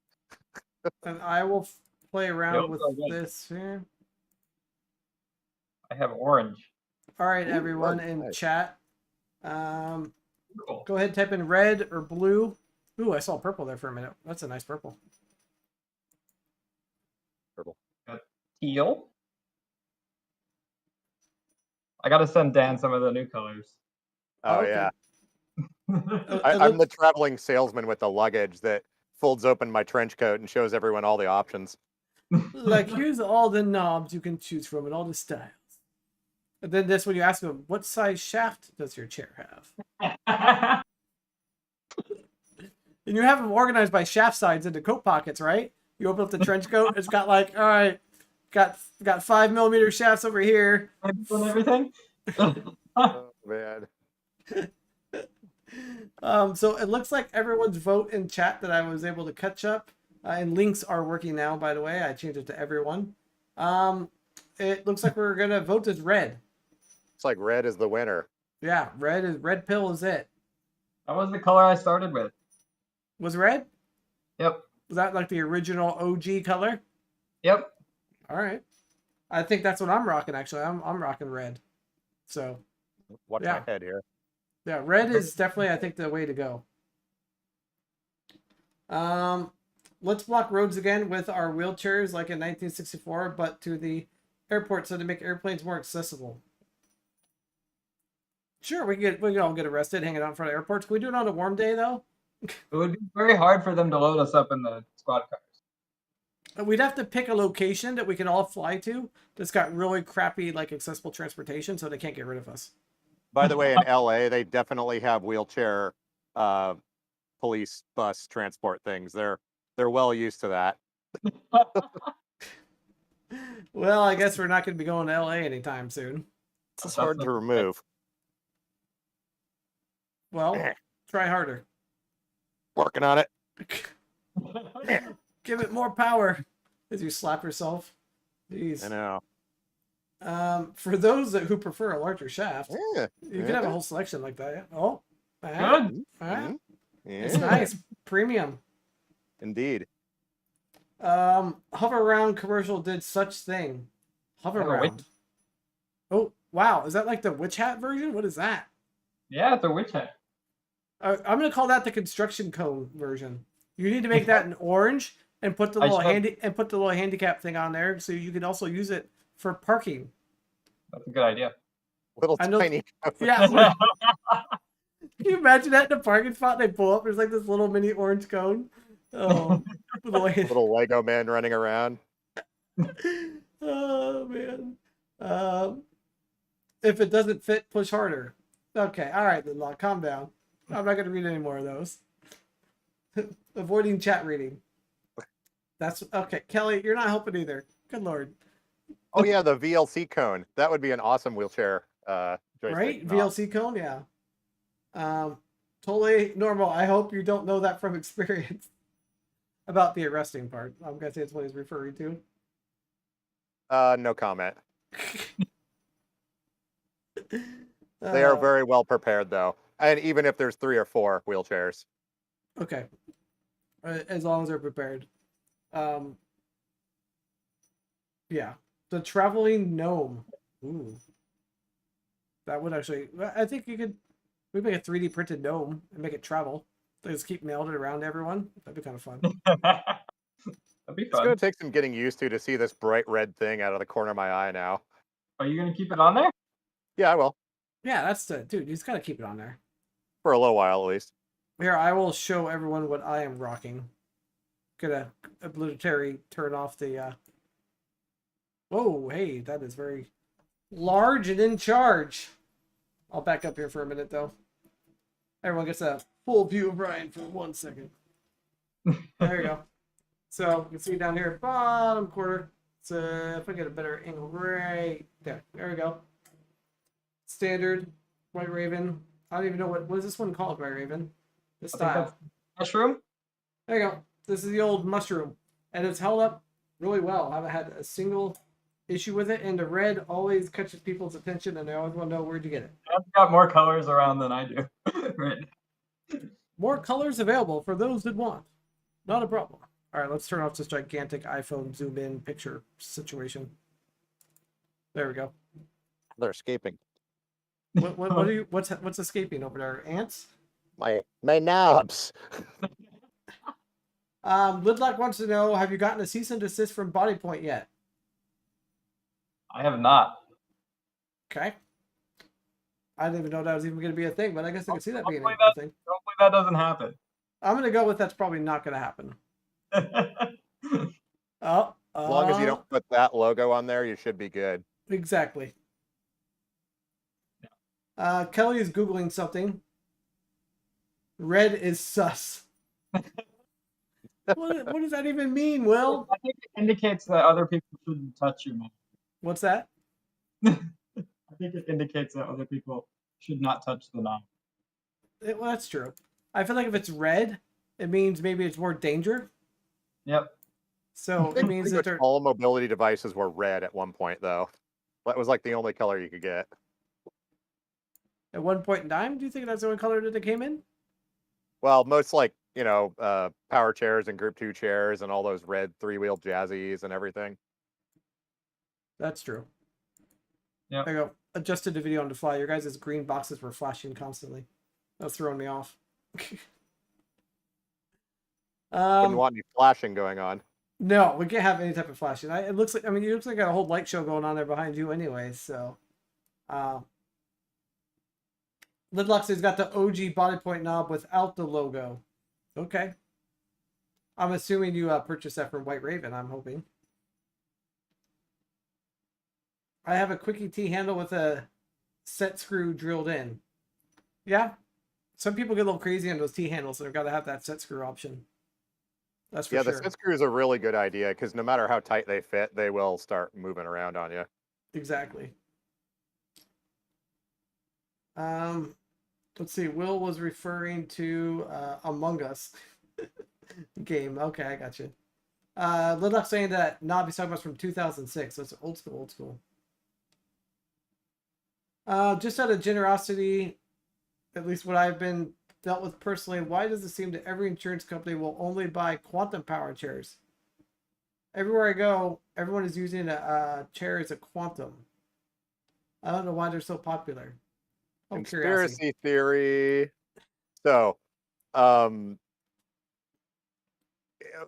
And I will play around Yep, with okay. this here. I have orange. All right, Ooh, everyone red, in nice. chat. Cool. Go ahead and type in red or blue. Ooh, I saw purple there for a minute. That's a nice purple. Teal. I gotta send Dan some of the new colors. Oh, Okay. yeah. It I'm looks- the traveling salesman with the luggage that folds open my trench coat and shows everyone all the options. like, here's all the knobs you can choose from and all the styles. And then this when you ask them, what size shaft does your chair have? And you have them organized by shaft sides into coat pockets, right? You open up the trench coat, it's got like, all right, got 5mm shafts over here. And everything. Oh, man. So it looks like everyone's vote in chat that I was able to catch up. And links are working now, by the way. I changed it to everyone. It looks like we're gonna vote as red. It's like red is the winner. Yeah, red pill is it. That was the color I started with. Was red? Yep. Was that like the original OG color? Yep. All right. I think that's what I'm rocking. Actually, I'm rocking red. So Watch Yeah. my head here. yeah, red is definitely I think the way to go. Let's block roads again with our wheelchairs like in 1964, but to the airport so to make airplanes more accessible. Sure, we can all get arrested hanging out in front of airports. Can we do it on a warm day though? It would be very hard for them to load us up in the squad cars. We'd have to pick a location that we can all fly to that's got really crappy like accessible transportation, so they can't get rid of us. By the way, in LA, they definitely have wheelchair police bus transport things. They're well used to that. Well, I guess we're not going to be going to LA anytime soon. It's hard to remove. Well, try harder. Working on it. Give it more power as you slap yourself. Jeez. I know. For those who prefer a larger shaft, Yeah. you can have a whole selection like that. Oh, Good. Yeah. It's nice, premium. Indeed. Hover around commercial did such thing. Hover Oh, wait. around. Oh wow, is that like the witch hat version? What is that? Yeah, it's a witch hat. I'm gonna call that the construction cone version. You need to make that in orange and put the I little showed- handicap thing on there, so you can also use it for parking. That's a good idea. Little I know- tiny. Yeah. Can you imagine that in a parking spot? They pull up. There's like this little mini orange cone. Oh, Little Lego man running around. Oh man. If it doesn't fit, push harder. Okay, all right, then calm down. I'm not gonna read any more of those. Avoiding chat reading. That's okay, Kelly. You're not helping either. Good lord. Oh yeah, the VLC cone. That would be an awesome wheelchair joystick. Right? knob. VLC cone, yeah. Totally normal. I hope you don't know that from experience. About the arresting part. I'm gonna say it's what he's referring to. No comment. They are very well prepared though. And even if there's 3 or 4 wheelchairs. Okay. As long as they're prepared. Yeah. The traveling gnome. Ooh. That would actually, I think you could, we make a 3D printed gnome and make it travel. They just keep mailing it around to everyone. That'd be kind of fun. That'd be It's fun. going to take some getting used to see this bright red thing out of the corner of my eye now. Are you gonna keep it on there? Yeah, I will. Yeah, that's the, dude, you just gotta keep it on there. For a little while at least. Here, I will show everyone what I am rocking. Gonna obligatory turn off the, whoa, hey, that is very large and in charge. I'll back up here for a minute though. Everyone gets a full view of Ryan for 1 second. There you go. So you can see down here, bottom quarter. So if I get a better angle right there, there we go. Standard White Raven. I don't even know what is this one called, White Raven. This I think style. that's mushroom. There you go. This is the old mushroom, and it's held up really well. I haven't had a single issue with it, and the red always catches people's attention, and they always want to know where'd you get it. I've got more colors around than I do. Right. More colors available for those that want. Not a problem. All right, let's turn off this gigantic iPhone zoom in picture situation. There we go. They're escaping. What are you? What's escaping over there? Ants? My knobs. Lidlock wants to know: have you gotten a cease and desist from Body Point yet? I have not. Okay. I didn't even know that was even going to be a thing, but I guess I can see that being a Hopefully thing. Hopefully that doesn't happen. I'm going to go with that's probably not going to happen. Oh, As long as you don't put that logo on there, you should be good. Exactly. Kelly is Googling something. Red is sus. what does that even mean, Will? I think it indicates that other people shouldn't touch you, man. What's that? I think it indicates that other people should not touch the knob. Well, that's true. I feel like if it's red, it means maybe it's more danger. Yep. So it means Pretty that much they're all mobility devices were red at one point, though. That was like the only color you could get. at one point in time. Do you think that's the only color that they came in? Well, most like, power chairs and group 2 chairs and all those red 3-wheel jazzies and everything. That's true. Yeah. There you go. Adjusted the video on the fly. Your guys' green boxes were flashing constantly. That was throwing me off. Wouldn't want any flashing going on. No, we can't have any type of flashing. It looks like, it looks like a whole light show going on there behind you anyway, so. Lidlock says got the OG body point knob without the logo. Okay. I'm assuming you purchased that from White Raven, I'm hoping. I have a quickie T handle with a set screw drilled in. Yeah. Some people get a little crazy on those T handles, so they've got to have that set screw option. That's for Yeah, sure. the set screw is a really good idea because no matter how tight they fit, they will start moving around on you. Exactly. Let's see. Will was referring to Among Us game. Okay, I got you. Lidlock saying that Nobby's talking about from 2006. So it's old school, old school. Just out of generosity, at least what I've been dealt with personally, why does it seem that every insurance company will only buy quantum power chairs? Everywhere I go, everyone is using a chair as a quantum. I don't know why they're so popular. Oh, curiosity. Conspiracy theory. So, um,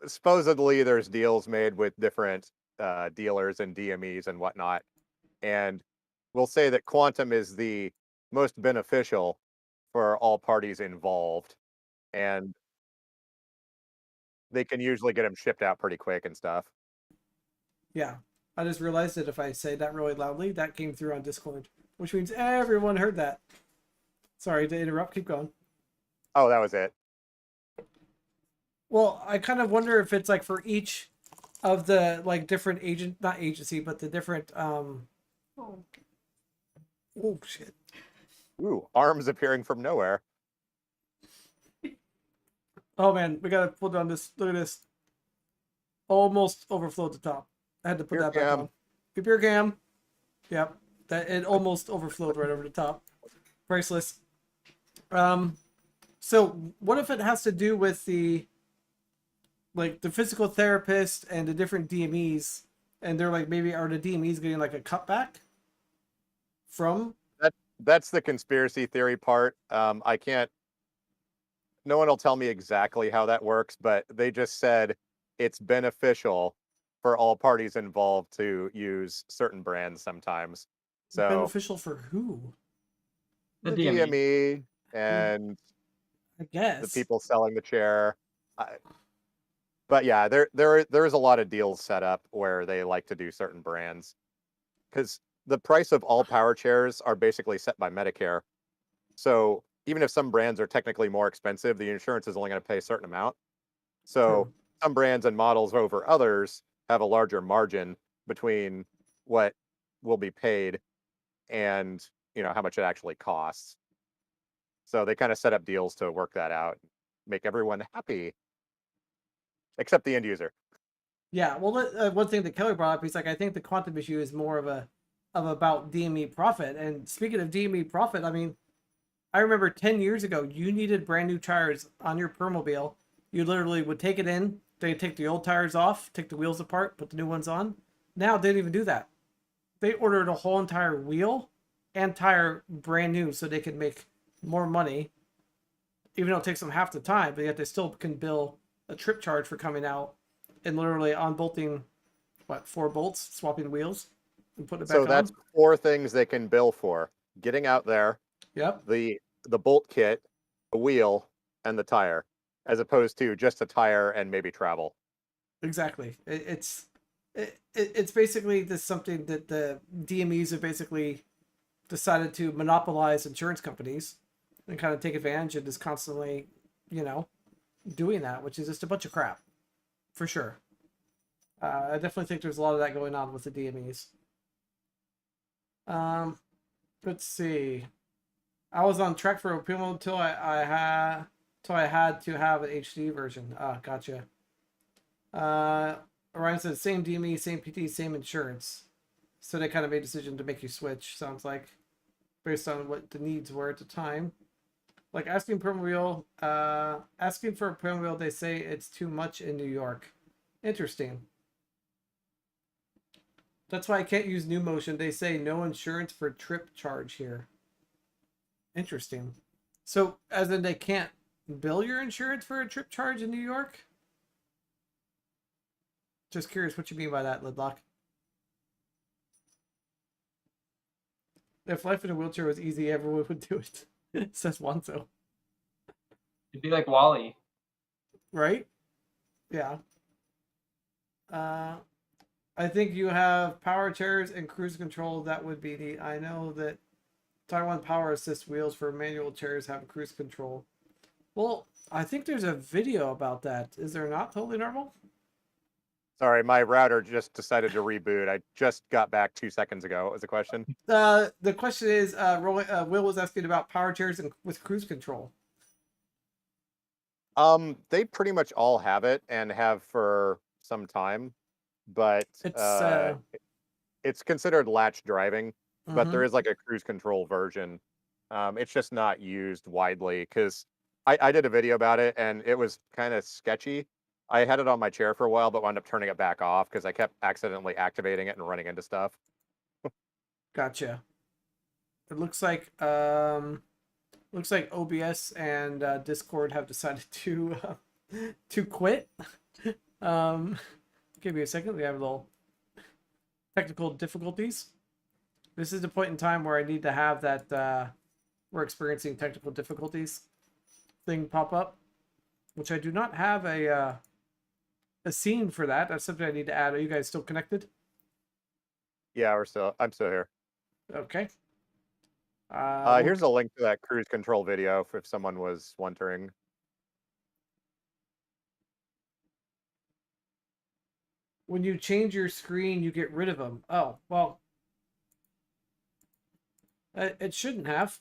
supposedly there's deals made with different dealers and DMEs and whatnot, and we'll say that quantum is the most beneficial for all parties involved, and they can usually get them shipped out pretty quick and stuff. Yeah. I just realized that if I say that really loudly, that came through on Discord, which means everyone heard that. Sorry to interrupt. Keep going. Oh, that was it. Well, I kind of wonder if it's like for each of the like different not agency, but the different oh shit. Ooh, arms appearing from nowhere. Oh man, we gotta pull down this. Look at this. Almost overflowed the top. I had to put Beer that back cam. on. Good beer cam. Yep. That it almost overflowed right over the top. Priceless. So what if it has to do with the physical therapist and the different DMEs, and they're like, maybe are the DMEs getting like a cutback from? That's the conspiracy theory part. I can't. No one will tell me exactly how that works, but they just said it's beneficial for all parties involved to use certain brands sometimes. So Beneficial for who? The the DME. DME and I guess. the people selling the chair. But yeah, there is a lot of deals set up where they like to do certain brands because the price of all power chairs are basically set by Medicare. So even if some brands are technically more expensive, the insurance is only going to pay a certain amount. So True. some brands and models over others have a larger margin between what will be paid and how much it actually costs. So they kind of set up deals to work that out, make everyone happy, except the end user. Yeah. Well, one thing that Kelly brought up, he's like, I think the quantum issue is more of about DME profit. And speaking of DME profit, I mean, I remember 10 years ago, you needed brand new tires on your Permobil. You literally would take it in, they take the old tires off, take the wheels apart, put the new ones on. Now they don't even do that. They ordered a whole entire wheel and tire brand new so they can make more money, even though it takes them half the time, but yet they still can bill a trip charge for coming out and literally unbolting, 4 bolts, swapping wheels, and putting it back So on. that's 4 things they can bill for: getting out there, Yep. the bolt kit, the wheel, and the tire, as opposed to just a tire and maybe travel. Exactly. It's basically this something that the DMEs have basically decided to monopolize insurance companies and kind of take advantage of this constantly, doing that, which is just a bunch of crap, for sure. I definitely think there's a lot of that going on with the DMEs. Let's see. I was on track for Opimo until I had to have an HD version. Gotcha. Orion said same DME, same PT, same insurance. So they kind of made a decision to make you switch, sounds like, based on what the needs were at the time. Like asking for a Permobil, they say it's too much in New York. Interesting. That's why I can't use New Motion. They say no insurance for trip charge here. Interesting. So, as in they can't bill your insurance for a trip charge in New York? Just curious what you mean by that, Lidlock. If life in a wheelchair was easy, everyone would do it. Says Wanzo. It'd be like Wally. Right? Yeah. I think you have power chairs and cruise control. That would be neat. I know that Taiwan Power Assist wheels for manual chairs have cruise control. Well, I think there's a video about that. Is there not? Totally Normal? Sorry, my router just decided to reboot. I just got back 2 seconds ago. What was the question? The question is, Will was asking about power chairs and with cruise control. They pretty much all have it and have for some time, but it's considered latch driving. But there is like a cruise control version. It's just not used widely because I did a video about it and it was kind of sketchy. I had it on my chair for a while, but wound up turning it back off because I kept accidentally activating it and running into stuff. Gotcha. It looks like OBS and Discord have decided to quit. Give me a second. We have a little technical difficulties. This is the point in time where I need to have that we're experiencing technical difficulties thing pop up, which I do not have a scene for that. That's something I need to add. Are you guys still connected? Yeah, I'm still here. Okay. Here's a link to that cruise control video if someone was wondering. When you change your screen, you get rid of them. Oh, well, it shouldn't have.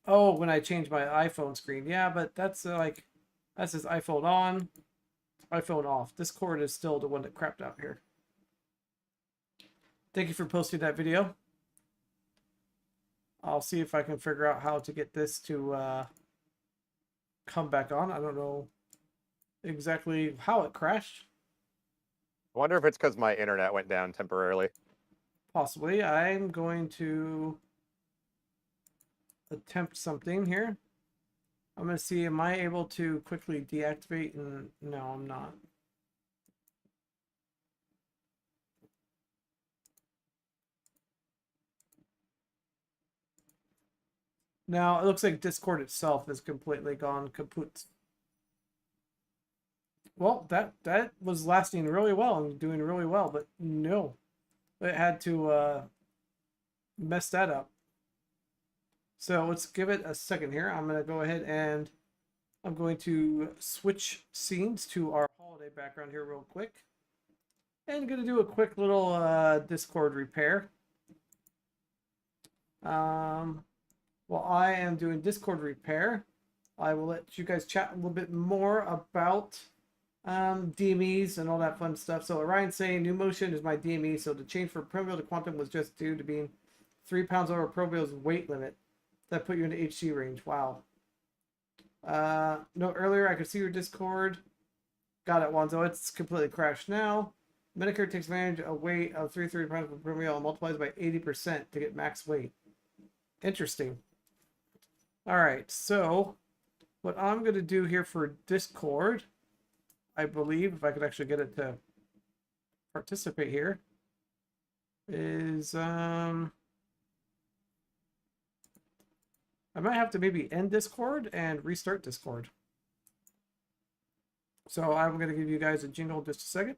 Oh, when I change my iPhone screen. Yeah, but that's that says iPhone on, iPhone off. Discord is still the one that crapped out here. Thank you for posting that video. I'll see if I can figure out how to get this to come back on. I don't know exactly how it crashed. I wonder if it's because my internet went down temporarily. Possibly. I'm going to attempt something here. I'm going to see, am I able to quickly deactivate? And no, I'm not. Now, it looks like Discord itself is completely gone kaput. Well, that was lasting really well and doing really well, but no. It had to mess that up. So let's give it a second here. I'm going to go ahead and I'm going to switch scenes to our holiday background here real quick. And going to do a quick little Discord repair. While I am doing Discord repair, I will let you guys chat a little bit more about DMEs and all that fun stuff. So Ryan's saying new motion is my DME, so the change from Pro Wheel to Quantum was just due to being 3 pounds over Pro Wheel's weight limit. That put you in the HC range. Wow. No, earlier I could see your Discord. Got it, Wanzo. It's completely crashed now. Medicare takes advantage of weight of 330 pounds per Wheel and multiplies by 80% to get max weight. Interesting. All right, so what I'm going to do here for Discord, I believe, if I could actually get it to participate here, is I might have to maybe end Discord and restart Discord. So I'm going to give you guys a jingle just a second.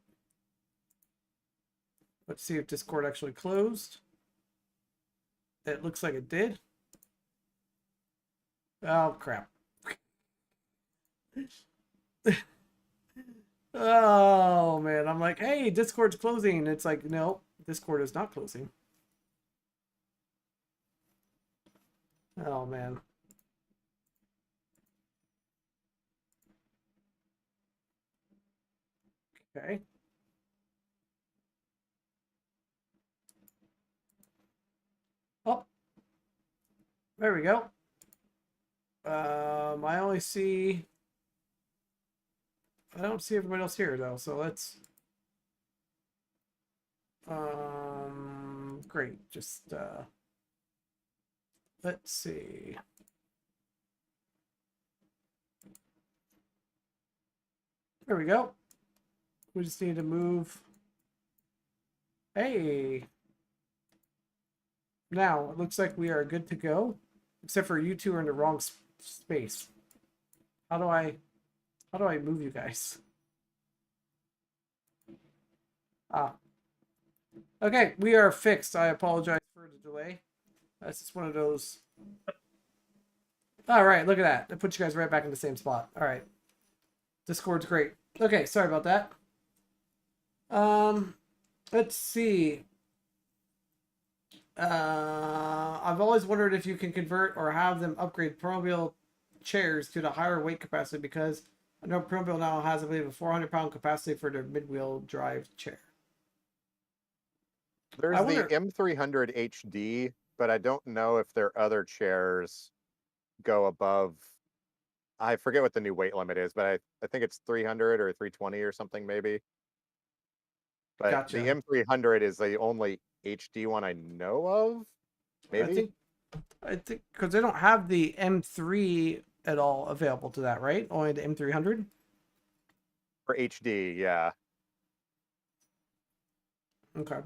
Let's see if Discord actually closed. It looks like it did. Oh, crap. Oh, man. I'm like, hey, Discord's closing. It's like, no, Discord is not closing. Oh, man. Okay. Oh. There we go. I only see... I don't see everybody else here, though, so let's... Great, just, let's see. There we go. We just need to move... Hey! Now, it looks like we are good to go. Except for you two are in the wrong space. How do I move you guys? Ah. Okay, we are fixed. I apologize for the delay. That's just one of those. All right, look at that. That puts you guys right back in the same spot. All right. Discord's great. Okay, sorry about that. Let's see. I've always wondered if you can convert or have them upgrade Promobile chairs to the higher weight capacity because I know Promobile now has, I believe, a 400-pound capacity for their mid-wheel drive chair. There's I the wonder- M300 HD, but I don't know if their other chairs go above. I forget what the new weight limit is, but I think it's 300 or 320 or something maybe. But Gotcha. the M300 is the only HD one I know of. Maybe. I think because they don't have the M3 at all available to that, right? Only the M300. For HD, yeah. Okay.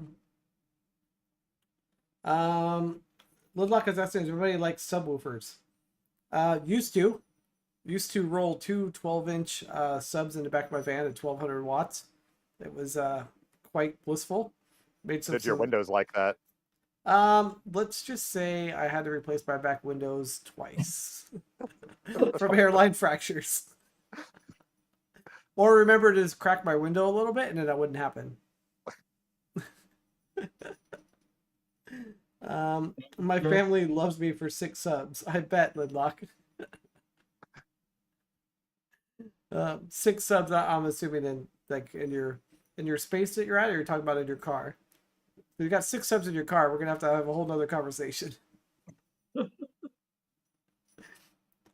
Lidlock is asking, everybody likes subwoofers? Used to roll two 12-inch subs in the back of my van at 1200 watts. It was quite blissful. Made some. Did your windows like that? Let's just say I had to replace my back windows twice from hairline fractures. Or remember to just crack my window a little bit and then that wouldn't happen. My family loves me for 6 subs. I bet, Lidlock. 6 subs. I'm assuming in like in your space that you're at, or you're talking about in your car. If you got 6 subs in your car, we're gonna have a whole nother conversation.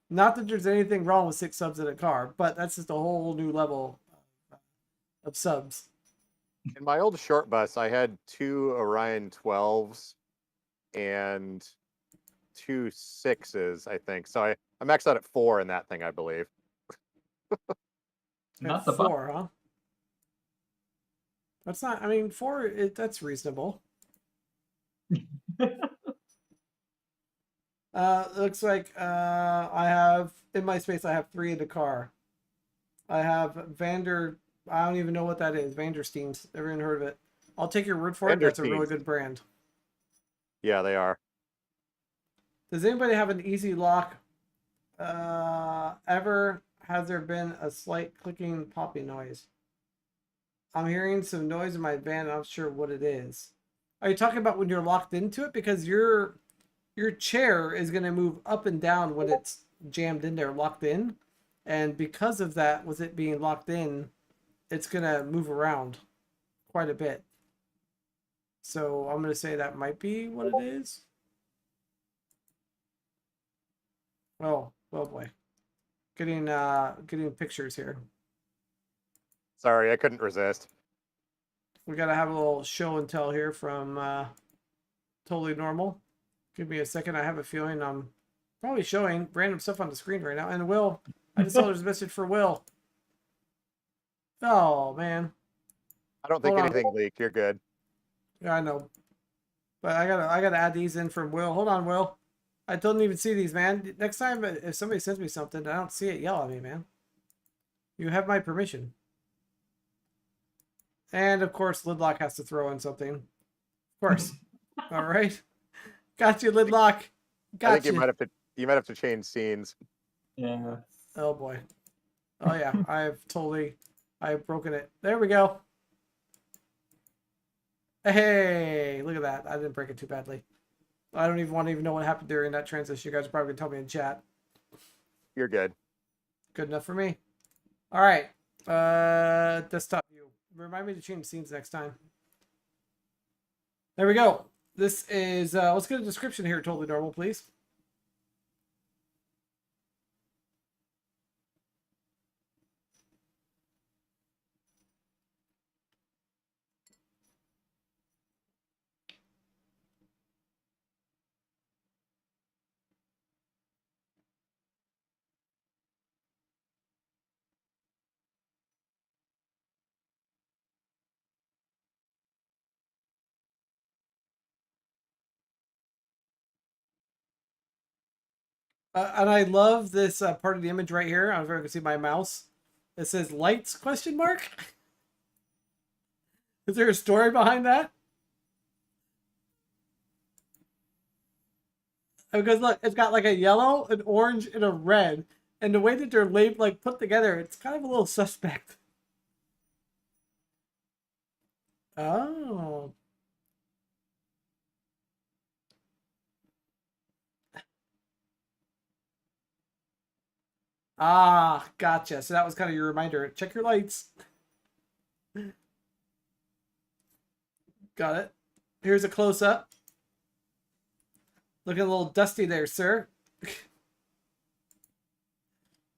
Not that there's anything wrong with 6 subs in a car, but that's just a whole new level of subs. In my old short bus, I had 2 Orion 12s and 2 6s, I think. So I maxed out at 4 in that thing, I believe. Not the 4, huh? That's not. I mean, 4. That's reasonable. Looks like I have in my space. I have 3 in the car. I have Vander. I don't even know what that is. Vandersteens. Everyone heard of it? I'll take your word for it. That's a really Vandersteens. good brand. Yeah, they are. Does anybody have an easy lock? Ever has there been a slight clicking popping noise? I'm hearing some noise in my van. I'm not sure what it is. Are you talking about when you're locked into it? Because your chair is going to move up and down when it's jammed in there, locked in. And because of that, with it being locked in, it's going to move around quite a bit. So I'm going to say that might be what it is. Oh boy. Getting pictures here. Sorry, I couldn't resist. We got to have a little show and tell here from Totally Normal. Give me a second. I have a feeling I'm probably showing random stuff on the screen right now. And Will, I just saw there's a message for Will. Oh, man. I don't think Hold on. anything leaked. You're good. Yeah, I know. But I gotta add these in from Will. Hold on, Will. I don't even see these, man. Next time if somebody sends me something, I don't see it, yell at me, man. You have my permission. And of course, Lidlock has to throw in something. Of course. All right. Got you, Lidlock. Got I think you might have to change scenes. Yeah. Oh boy. Oh yeah, I've broken it. There we go. Hey, look at that. I didn't break it too badly. I don't even want to know what happened during that transition. You guys are probably gonna tell me in chat. You're good. Good enough for me. All right. Desktop view. Remind me to change scenes next time. There we go. This is let's get a description here, Totally Normal, please. And I love this part of the image right here. I don't know if you can see my mouse. It says lights question mark. Is there a story behind that? Because look, it's got like a yellow, an orange, and a red. And the way that they're labeled, like put together, it's kind of a little suspect. Oh. Ah, gotcha. So that was kind of your reminder. Check your lights. Got it. Here's a close-up. Looking a little dusty there, sir.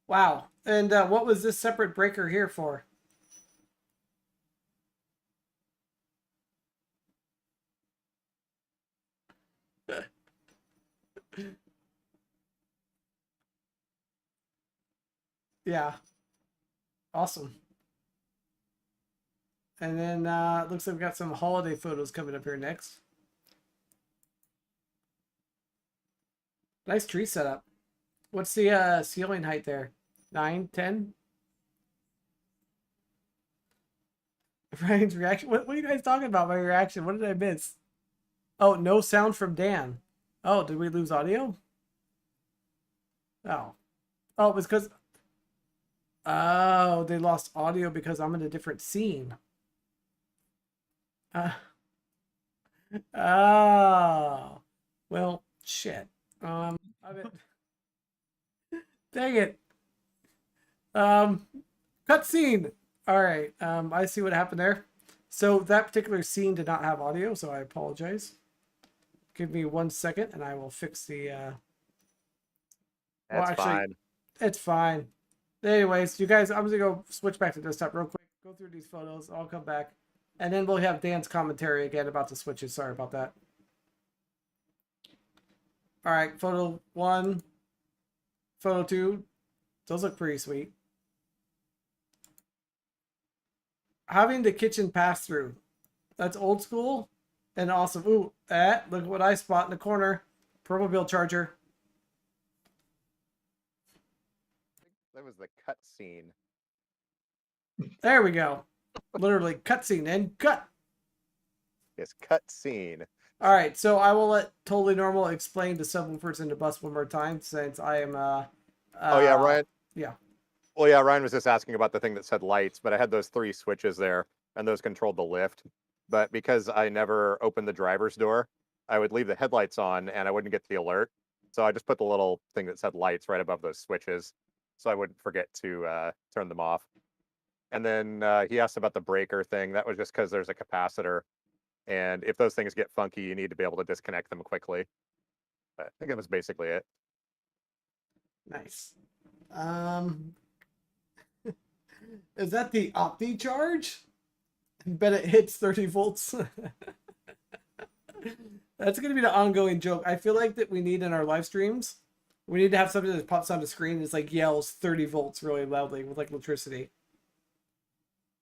Wow. And what was this separate breaker here for? Yeah. Awesome. And then looks like we've got some holiday photos coming up here next. Nice tree setup. What's the ceiling height there? 9, 10? Ryan's reaction. What are you guys talking about? My reaction. What did I miss? Oh, no sound from Dan. Oh, did we lose audio? Oh. Oh, it was because... Oh, they lost audio because I'm in a different scene. Oh. Well, shit. I mean, dang it. Cutscene. All right. I see what happened there. So that particular scene did not have audio, so I apologize. Give me 1 second, and I will fix the. That's actually, fine. it's fine. Anyways, you guys, I'm just gonna go switch back to desktop real quick. Go through these photos. I'll come back, and then we'll have Dan's commentary again about the switches. Sorry about that. All right, photo 1, photo 2. Those look pretty sweet. Having the kitchen pass through. That's old school and awesome. Ooh, look at what I spot in the corner. Purple bill charger. That was the cut scene. There we go. Literally cutscene and cut. Yes, cut scene. All right, so I will let Totally Normal explain the subwoofers in the bus one more time since I am. Oh yeah, Ryan. Yeah. Well, yeah, Ryan was just asking about the thing that said lights, but I had those 3 switches there, and those controlled the lift. But because I never opened the driver's door, I would leave the headlights on, and I wouldn't get the alert. So I just put the little thing that said lights right above those switches, so I wouldn't forget to turn them off. And then he asked about the breaker thing. That was just because there's a capacitor, and if those things get funky, you need to be able to disconnect them quickly. But I think that was basically it. Nice. Is that the Opti charge? I bet it hits 30 volts. That's going to be the ongoing joke. I feel like that we need in our live streams. We need to have something that pops on the screen that's like yells 30 volts really loudly with like electricity.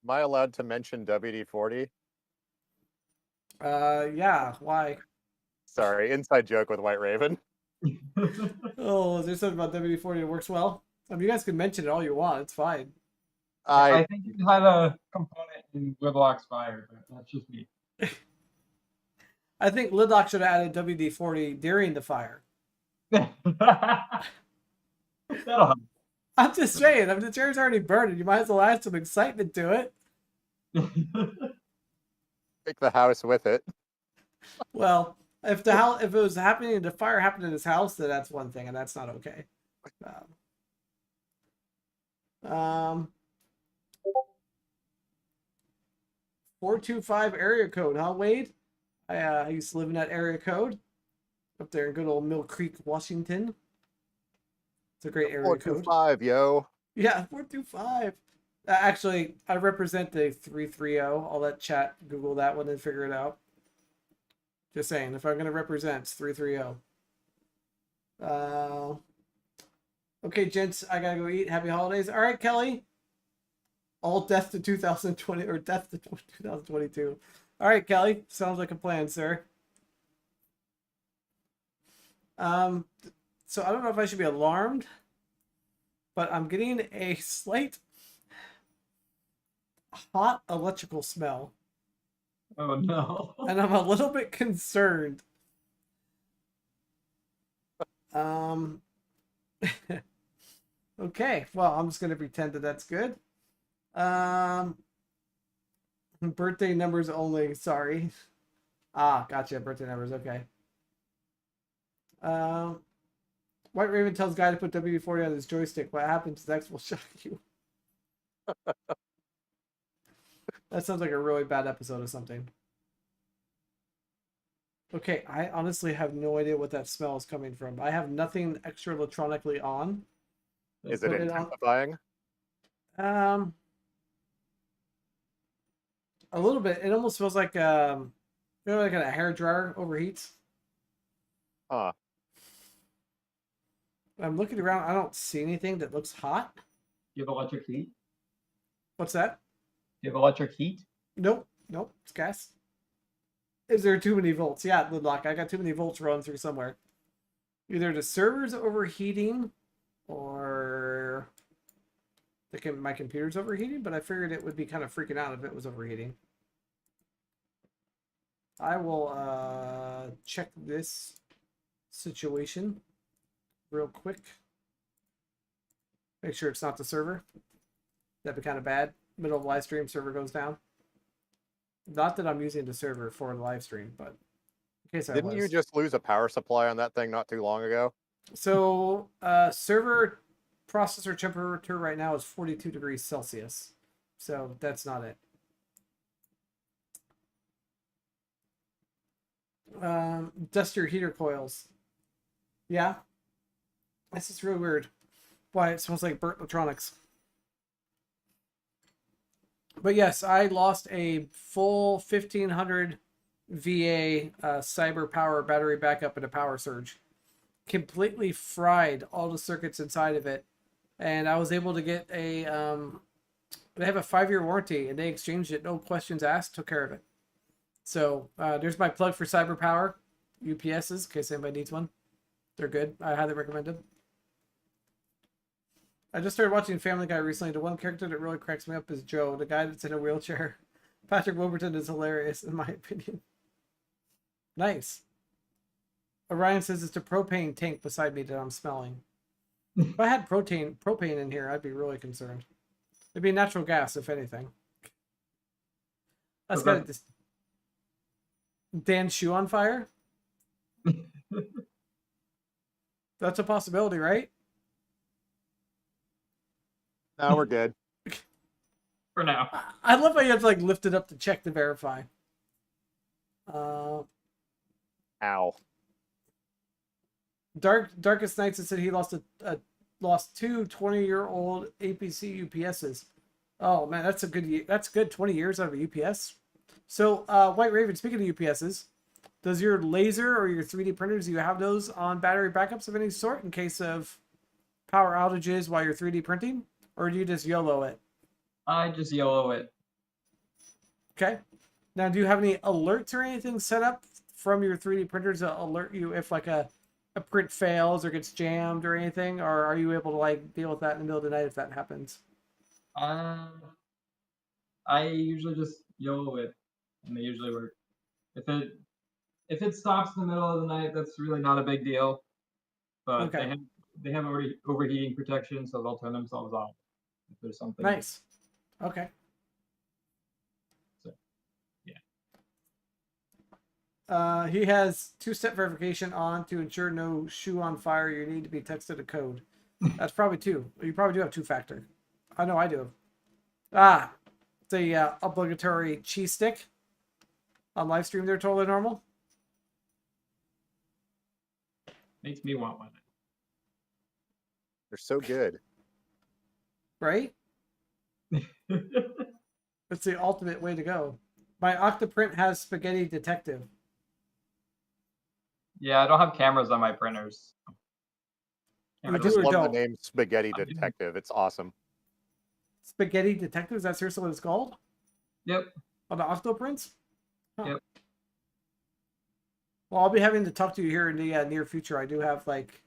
Am I allowed to mention WD-40? Yeah, why? Sorry, inside joke with White Raven. Oh, is there something about WD-40 that works well? I mean, you guys can mention it all you want. It's fine. I think it had a component in Woodlock's fire, but that's just me. I think Lidlock should have added WD-40 during the fire. That'll help. I'm just saying, I mean, the chair's already burning. You might as well add some excitement to it. Take the house with it. Well, if the house, if it was happening, the fire happened in his house, then that's one thing, and that's not okay. 425 area code, huh, Wade? I used to live in that area code up there in good old Mill Creek, Washington. It's a great area code. 425, yo. Yeah, 425. Actually, I represent the 330. I'll let chat Google that one and figure it out. Just saying, if I'm going to represent, it's 330. Okay, gents, I got to go eat. Happy holidays. All right, Kelly. All death to 2020 or death to 2022. All right, Kelly. Sounds like a plan, sir. So I don't know if I should be alarmed, but I'm getting a slight hot electrical smell. Oh no. And I'm a little bit concerned. Okay, well, I'm just going to pretend that that's good. Birthday numbers only, sorry. Ah, gotcha, birthday numbers, okay. White Raven tells guy to put WD-40 on his joystick. What happens next will shock you. That sounds like a really bad episode of something. Okay, I honestly have no idea what that smell is coming from. I have nothing extra electronically on. Is it Put it on- intensifying? A little bit. It almost feels like like a hair dryer overheats. Huh. I'm looking around. I don't see anything that looks hot. You have electric heat? What's that? You have electric heat? Nope. Nope. It's gas. Is there too many volts? Yeah, Lidlock. I got too many volts running through somewhere. Either the server's overheating or my computer's overheating, but I figured it would be kind of freaking out if it was overheating. I will check this situation real quick. Make sure it's not the server. That'd be kind of bad. Middle of live stream, server goes down. Not that I'm using the server for the live stream, but in case I Didn't was. you just lose a power supply on that thing not too long ago? So, server processor temperature right now is 42 degrees Celsius. So that's not it. Dust your heater coils. Yeah. This is really weird. Why it smells like burnt electronics. But yes, I lost a full 1500 VA cyber power battery backup in a power surge. Completely fried all the circuits inside of it. And I was able to get a they have a 5-year warranty and they exchanged it, no questions asked, took care of it. So there's my plug for cyber power UPSs in case anybody needs one. They're good. I highly recommend them. I just started watching Family Guy recently. The one character that really cracks me up is Joe, the guy that's in a wheelchair. Patrick Wilburton is hilarious, in my opinion. Nice. Orion says it's a propane tank beside me that I'm smelling. If I had propane in here, I'd be really concerned. It'd be natural gas, if anything. That's got this. Dan's shoe on fire? That's a possibility, right? No, we're good. For now. I love how you have to like lift it up to check to verify. Ow. Darkest Nights said he lost lost two 20-year-old APC UPSs. Oh man, that's good 20 years out of a UPS. So White Raven, speaking of UPSs, does your laser or your 3D printers, do you have those on battery backups of any sort in case of power outages while you're 3D printing? Or do you just YOLO it? I just YOLO it. Okay. Now, do you have any alerts or anything set up from your 3D printers that alert you if like a print fails or gets jammed or anything? Or are you able to like deal with that in the middle of the night if that happens? I usually just YOLO it, and they usually work. If it stops in the middle of the night, that's really not a big deal. But Okay. they have already overheating protection, so they'll turn themselves off if there's something. Nice. Okay. So, yeah. He has 2-step verification on to ensure no shoe on fire. You need to be texted a code. That's probably 2. You probably do have 2-factor. I know I do. The obligatory cheese stick on live stream. They're totally normal. Makes me want one. They're so good. Right? It's the ultimate way to go. My Octoprint has Spaghetti Detective. Yeah, I don't have cameras on my printers. You I do just or love don't? the name Spaghetti I do. Detective. It's awesome. Spaghetti Detective? Is that seriously what it's called? Yep. On the Octoprints? Huh. Yep. Well, I'll be having to talk to you here in the near future. I do have like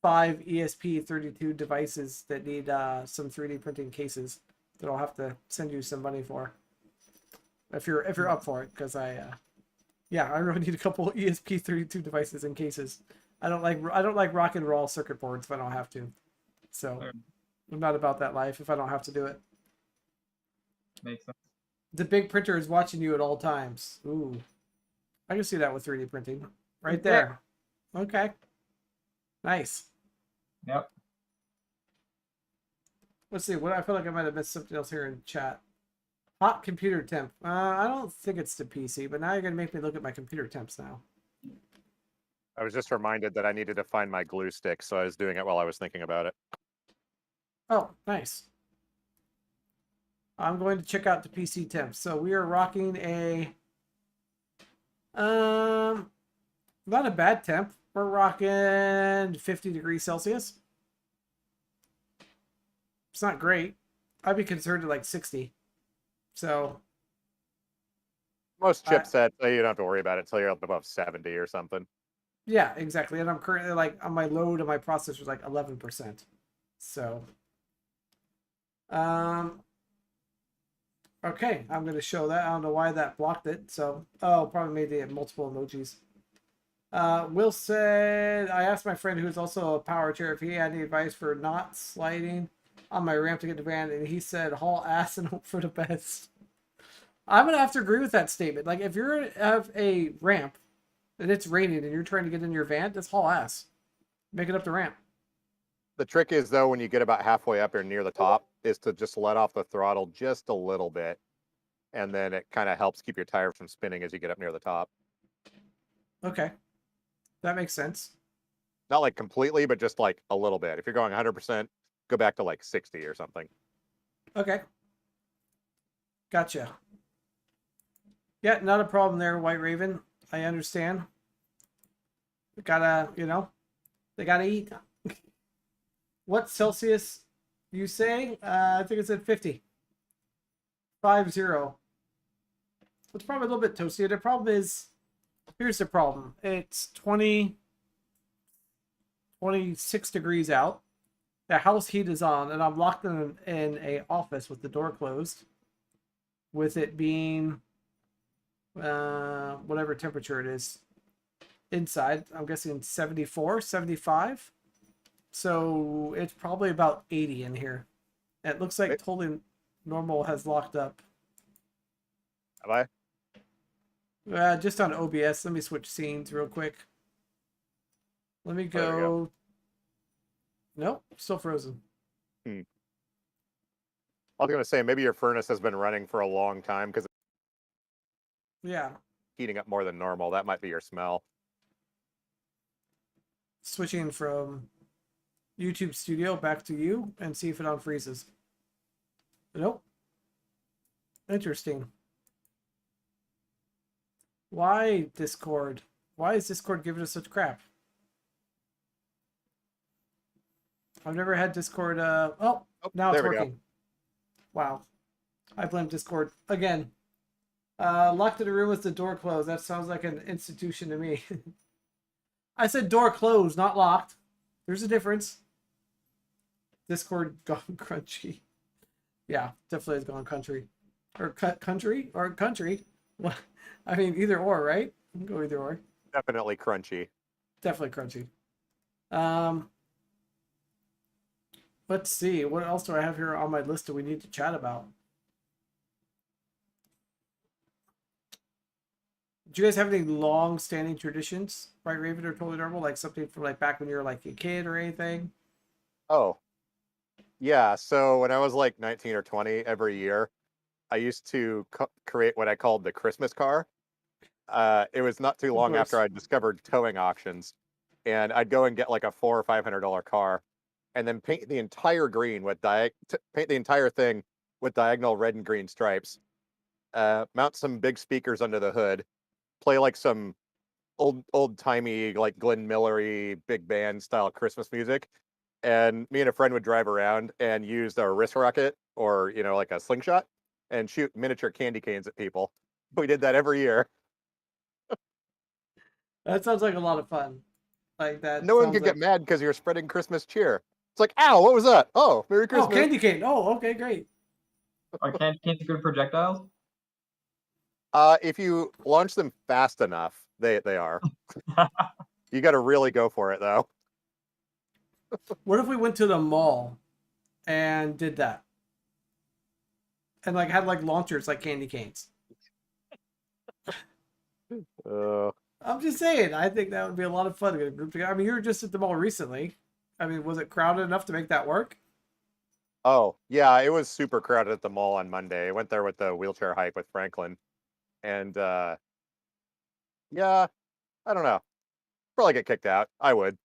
5 ESP32 devices that need some 3D printing cases that I'll have to send you some money for. If you're up for it, because I really need a couple ESP32 devices and cases. I don't like rock and roll circuit boards if I don't have to. So I'm not about that life if I don't have to do it. Makes sense. The big printer is watching you at all times. Ooh. I can see that with 3D printing. Right there. Okay. Nice. Yep. Let's see. What I feel like I might have missed something else here in chat. Hot computer temp. I don't think it's the PC, but now you're gonna make me look at my computer temps now. I was just reminded that I needed to find my glue stick, so I was doing it while I was thinking about it. Oh, nice. I'm going to check out the PC temps. So we are rocking a not a bad temp. We're rocking 50 degrees Celsius. It's not great. I'd be concerned at like 60. So Most chipsets, you don't have to worry about it until you're up above 70 or something. yeah, exactly. And I'm currently like on my load of my processor is like 11%. So okay, I'm gonna show that. I don't know why that blocked it. So probably made it multiple emojis. Will said, I asked my friend who's also a power chair if he had any advice for not sliding on my ramp to get to van, and he said haul ass and hope for the best. I'm gonna have to agree with that statement. Like if you have a ramp and it's raining and you're trying to get in your van, just haul ass. Make it up the ramp. The trick is, though, when you get about halfway up or near the top, is to just let off the throttle just a little bit. And then it kind of helps keep your tires from spinning as you get up near the top. Okay. That makes sense. Not like completely, but just like a little bit. If you're going 100%, go back to like 60 or something. Okay. Gotcha. Yeah, not a problem there, White Raven. I understand. Gotta, they gotta eat. What Celsius you say? I think it's at 50. 50. It's probably a little bit toasty. The problem is, here's the problem. It's 26 degrees out. The house heat is on, and I'm locked in a office with the door closed. With it being whatever temperature it is inside, I'm guessing 74, 75. So it's probably about 80 in here. It looks like totally normal has locked up. Have I? Just on OBS. Let me switch scenes real quick. Let me go. Nope, still frozen. I was going to say, maybe your furnace has been running for a long time because Yeah. heating up more than normal. That might be your smell. Switching from YouTube Studio back to you and see if it unfreezes. Nope. Interesting. Why Discord? Why is Discord giving us such crap? I've never had Discord. Now it's working. Wow. I blame Discord again. Locked in a room with the door closed. That sounds like an institution to me. I said door closed, not locked. There's a difference. Discord gone crunchy. Yeah, definitely has gone country. Or country? Or country. I mean, either or, right? You can go either or. Definitely crunchy. Definitely crunchy. Let's see. What else do I have here on my list that we need to chat about? Do you guys have any long-standing traditions, right, Raven, or Totally Normal? Like something from like back when you were like a kid or anything? Oh, yeah. So when I was like 19 or 20, every year, I used to create what I called the Christmas car. It was not too long after I discovered towing auctions, and I'd go and get like a $400 or $500 car, and then paint the entire green with paint the entire thing with diagonal red and green stripes. Mount some big speakers under the hood, play like some old timey like Glenn Millery big band style Christmas music, and me and a friend would drive around and use our wrist rocket or like a slingshot and shoot miniature candy canes at people. We did that every year. That sounds like a lot of fun. Like that. No one sounds can like... get mad because you're spreading Christmas cheer. It's like, ow, what was that? Oh, Merry Oh, Christmas. candy cane. Oh, okay, great. Are candy canes good projectiles? If you launch them fast enough, they are. You got to really go for it though. What if we went to the mall and did that? And like had like launchers like candy canes. I'm just saying, I think that would be a lot of fun to get a group together. I mean, you were just at the mall recently. I mean, was it crowded enough to make that work? Oh, yeah, it was super crowded at the mall on Monday. I went there with the wheelchair hype with Franklin. And yeah, I don't know. Probably get kicked out. I would.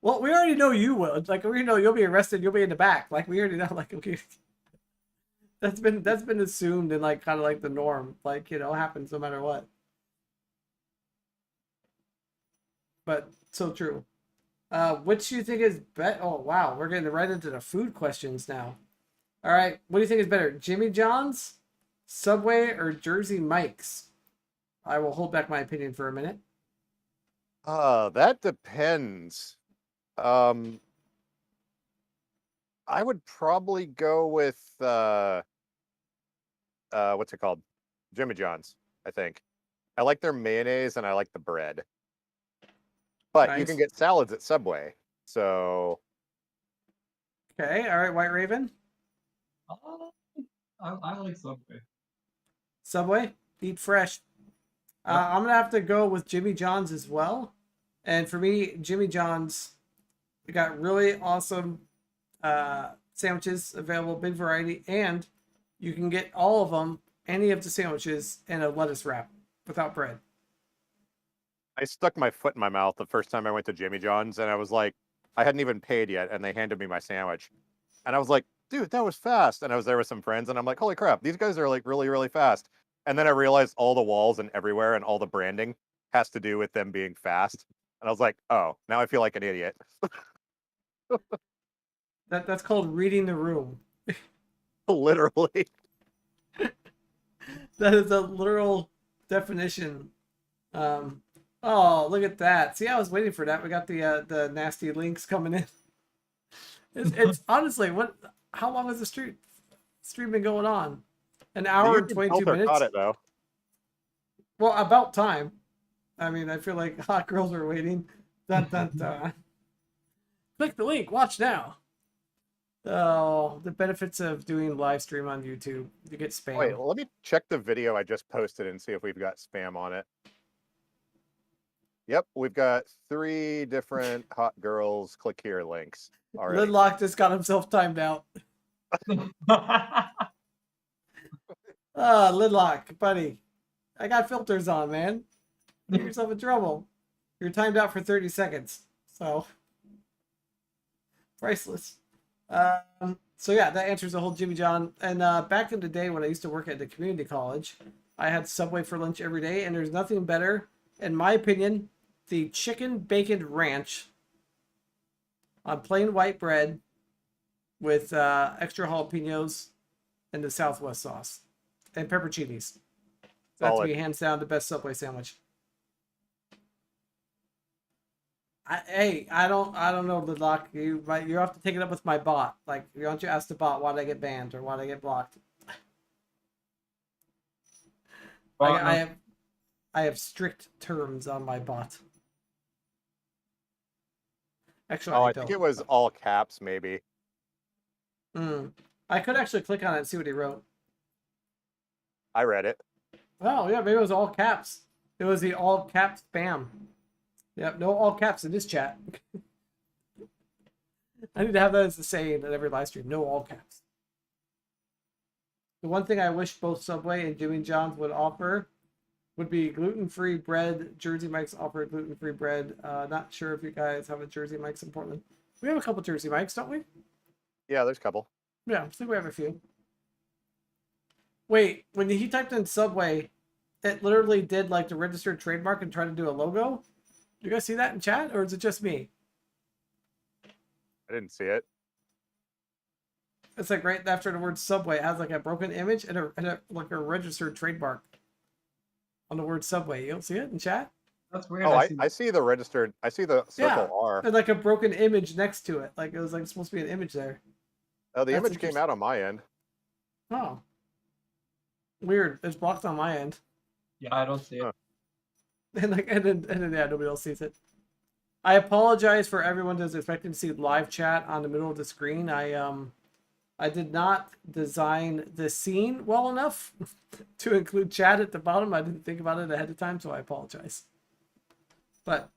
Well, we already know you would. Like, we know you'll be arrested. You'll be in the back. Like, we already know. Like, okay, that's been assumed and like kind of like the norm. Like, you know, happens no matter what. But so true. Which do you think is better? Oh wow, we're getting right into the food questions now. All right, what do you think is better, Jimmy John's, Subway, or Jersey Mike's? I will hold back my opinion for a minute. That depends. I would probably go with what's it called? Jimmy John's, I think. I like their mayonnaise and I like the bread. But you can Nice. get salads at Subway. So Okay, all right, White Raven, I like Subway. Subway, eat fresh. Yep. I'm gonna have to go with Jimmy John's as well. And for me, Jimmy John's got really awesome sandwiches available, big variety, and you can get all of them, any of the sandwiches, in a lettuce wrap without bread. I stuck my foot in my mouth the first time I went to Jimmy John's and I was like, I hadn't even paid yet and they handed me my sandwich. And I was like, dude, that was fast. And I was there with some friends and I'm like, holy crap, these guys are like really, really fast. And then I realized all the walls and everywhere and all the branding has to do with them being fast. And I was like, oh, now I feel like an idiot. That's called reading the room. Literally. That is a literal definition. Oh, look at that! See, I was waiting for that. We got the nasty links coming in. It's honestly what? How long has the stream been going on? An hour and 22 minutes. Caught it though. Well, about time. I mean, I feel like hot girls are waiting. Dun dun dun. Click the link. Watch now. Oh, the benefits of doing live stream on YouTube. You get spam. Wait, let me check the video I just posted and see if we've got spam on it. Yep, we've got 3 different hot girls click here links already. Lidlock just got himself timed out. Lidlock, buddy. I got filters on, man. Get yourself in trouble. You're timed out for 30 seconds. So, priceless. So yeah, that answers the whole Jimmy John. And back in the day when I used to work at the community college, I had Subway for lunch every day, and there's nothing better, in my opinion, the chicken bacon ranch on plain white bread with extra jalapenos and the Southwest sauce and pepperoncinis. That's Solid. me hands down the best Subway sandwich. I don't know, Lidlock. You have to take it up with my bot. Like, why don't you ask the bot why did I get banned or why did I get blocked? I have strict terms on my bot. Actually, Oh, I don't. think it was all caps, maybe. I could actually click on it and see what he wrote. I read it. Oh, yeah, maybe it was all caps. It was the all caps spam. Yep, no all caps in this chat. I need to have that as the saying at every live stream. No all caps. The one thing I wish both Subway and Jimmy John's would offer would be gluten-free bread. Jersey Mike's offer gluten-free bread. Not sure if you guys have a Jersey Mike's in Portland. We have a couple Jersey Mike's, don't we? Yeah, there's a couple. Yeah, I think we have a few. Wait, when he typed in Subway, it literally did like the registered trademark and tried to do a logo. You guys see that in chat, or is it just me? I didn't see it. It's like right after the word Subway, it has like a broken image and a like a registered trademark on the word Subway. You don't see it in chat? That's weird. Oh, I see. I see the registered. I see the circle R. And like a broken image next to it. Like it was like supposed to be an image there. Oh, the That's image came out on my end. Oh. Weird. It's blocked on my end. Yeah, I don't see it. Huh. And then yeah, nobody else sees it. I apologize for everyone who's expecting to see live chat on the middle of the screen. I did not design the scene well enough to include chat at the bottom. I didn't think about it ahead of time, so I apologize. But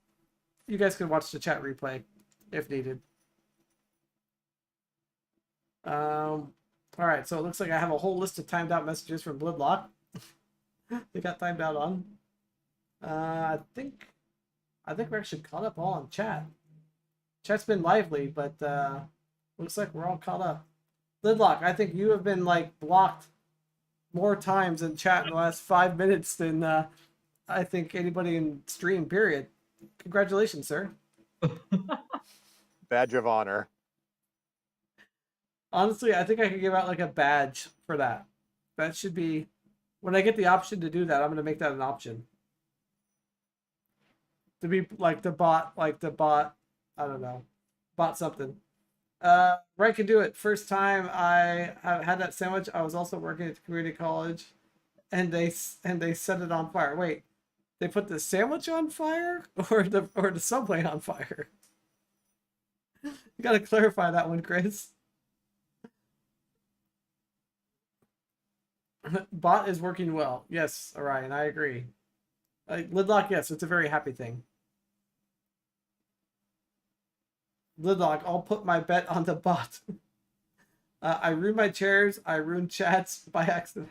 you guys can watch the chat replay if needed. All right, so it looks like I have a whole list of timed out messages from Bloodlock. They got timed out on. I think we're actually caught up all on chat. Chat's been lively, but looks like we're all caught up. Lidlock, I think you have been like blocked more times in chat in the last 5 minutes than I think anybody in stream, period. Congratulations, sir. Badge of honor. Honestly, I think I could give out like a badge for that. That should be, when I get the option to do that, I'm going to make that an option. To be like the bot, I don't know, bot something. Right can do it. First time I had that sandwich, I was also working at the community college, and they set it on fire. Wait, they put the sandwich on fire or the subway on fire? You got to clarify that one, Chris. Bot is working well. Yes, Orion, I agree. Lidlock, yes, it's a very happy thing. Lidlock, I'll put my bet on the bot. I ruined my chairs. I ruined chats by accident.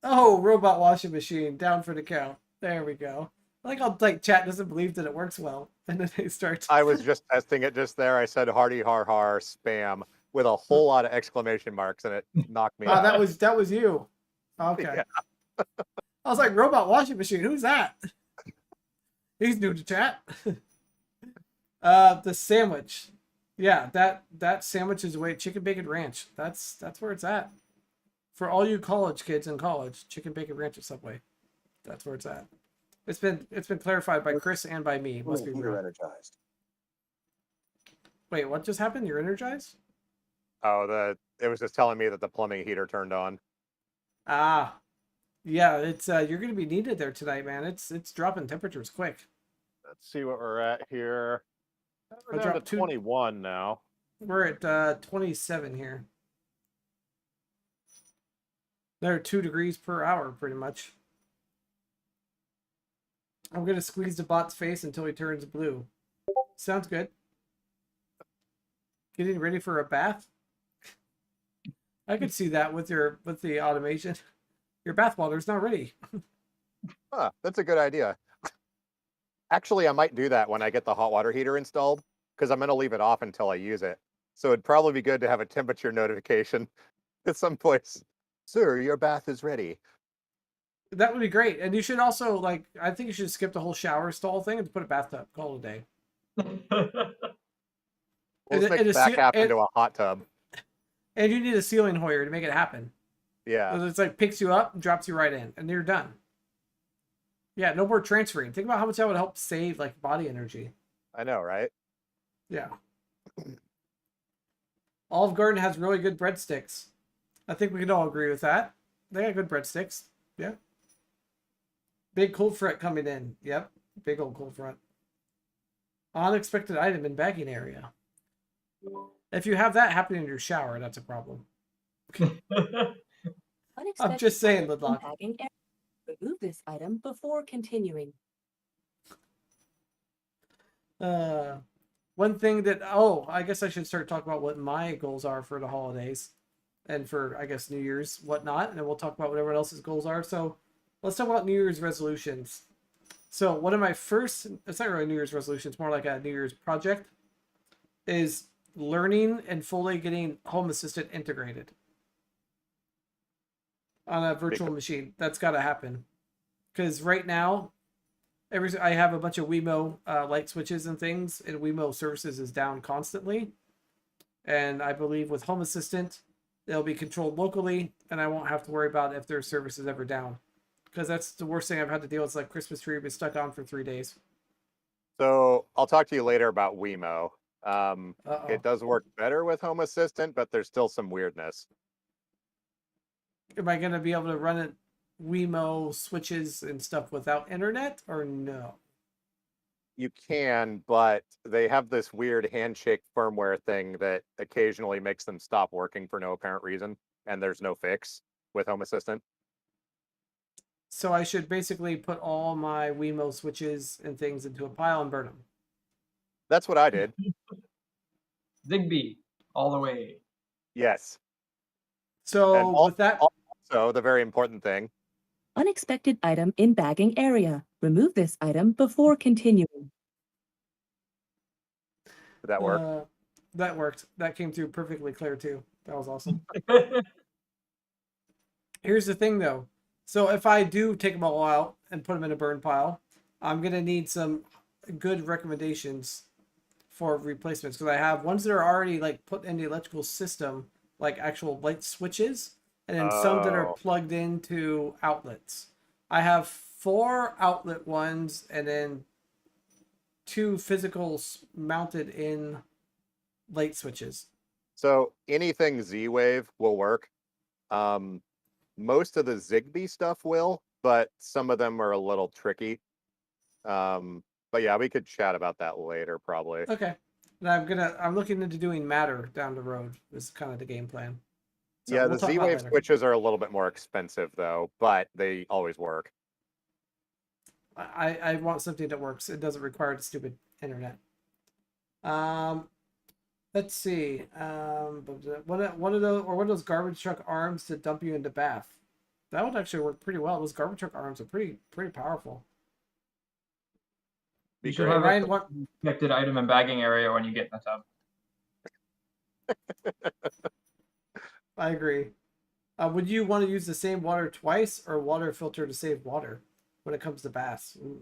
Oh, robot washing machine down for the count. There we go. I like how like chat doesn't believe that it works well, and then they start. I was just testing it just there. I said "hardy har har" spam with a whole lot of exclamation marks, and it knocked me out. That was you. Okay. Yeah. I was like, robot washing machine. Who's that? He's new to chat. The sandwich. Yeah, that sandwich is way chicken bacon ranch. That's where it's at. For all you college kids in college, chicken bacon ranch at Subway. That's where it's at. It's been clarified by Chris and by me. Must be You're real. energized. Wait, what just happened? You're energized? Oh, it was just telling me that the plumbing heater turned on. Ah, yeah. It's you're gonna be needed there tonight, man. It's dropping temperatures quick. Let's see what we're at here. We're I down to dropped 21 now. We're at 27 here. They're 2 degrees per hour, pretty much. I'm gonna squeeze the bot's face until he turns blue. Sounds good. Getting ready for a bath. I could see that with the automation. Your bath water's not ready. Huh, that's a good idea. Actually, I might do that when I get the hot water heater installed, because I'm going to leave it off until I use it. So it'd probably be good to have a temperature notification at some place. Sir, your bath is ready. That would be great. And you should also, like, I think you should skip the whole shower stall thing and put a bathtub. Call it a day. Let's make the back half into a hot tub. And you need a ceiling hoyer to make it happen. Yeah. So it's like picks you up and drops you right in, and you're done. Yeah, no more transferring. Think about how much that would help save like body energy. I know, right? Yeah. Olive Garden has really good breadsticks. I think we can all agree with that. They got good breadsticks. Yeah. Big cold front coming in. Yep. Big old cold front. Unexpected item in bagging area. If you have that happening in your shower, that's a problem. I'm just saying, Lidlock. Remove this item before continuing. One thing that, I guess I should start talking about what my goals are for the holidays and for, I guess, New Year's, whatnot, and then we'll talk about what everyone else's goals are. So let's talk about New Year's resolutions. So one of my first, it's not really a New Year's resolution, it's more like a New Year's project, is learning and fully getting Home Assistant integrated on a virtual machine. That's got to happen. Because right now, I have a bunch of Wemo light switches and things, and Wemo services is down constantly. And I believe with Home Assistant, they'll be controlled locally, and I won't have to worry about if their service is ever down. because that's the worst thing I've had to deal with. Is like Christmas tree been stuck on for 3 days. So I'll talk to you later about Wemo. Uh-oh. It does work better with Home Assistant, but there's still some weirdness. Am I gonna be able to run it Wemo switches and stuff without internet or no? You can, but they have this weird handshake firmware thing that occasionally makes them stop working for no apparent reason, and there's no fix with Home Assistant. So I should basically put all my Wemo switches and things into a pile and burn them. That's what I did. Zigbee, all the way. Yes. So And with that, also, the very important thing, Unexpected item in bagging area. Remove this item before continuing. did that work? That worked. That came through perfectly clear too. That was awesome. Here's the thing though. So if I do take them all out and put them in a burn pile, I'm gonna need some good recommendations for replacements because I have ones that are already like put in the electrical system, like actual light switches, and then some that are Oh. plugged into outlets. I have 4 outlet ones and then 2 physicals mounted in light switches. So anything Z-Wave will work. Most of the Zigbee stuff will, but some of them are a little tricky. But yeah, we could chat about that later, probably. Okay. And I'm looking into doing Matter down the road. This is kind of the game plan. So Yeah, we'll the talk about Z-Wave later. switches are a little bit more expensive though, but they always work. I want something that works. It doesn't require the stupid internet. Let's see. One of those garbage truck arms to dump you into bath. That would actually work pretty well. Those garbage truck arms are pretty powerful. You Be should great. have Ryan, a what? protected item and bagging area when you get in the tub. I agree. Would you want to use the same water twice or water filter to save water when it comes to baths? Ooh.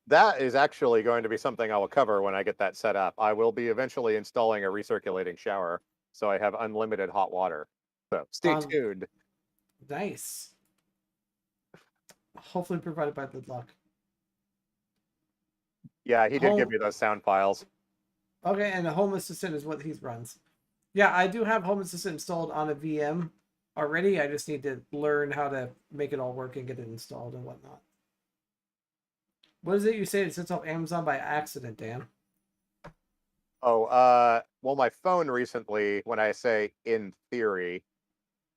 That is actually going to be something I will cover when I get that set up. I will be eventually installing a recirculating shower, so I have unlimited hot water. So stay tuned. Nice. Hopefully provided by Lidlock. Yeah, he did give me those sound files. Okay, and the Home Assistant is what he runs. Yeah, I do have Home Assistant installed on a VM already. I just need to learn how to make it all work and get it installed and whatnot. What is it you say it sits off Amazon by accident, Dan? Oh, well, my phone recently, when I say in theory,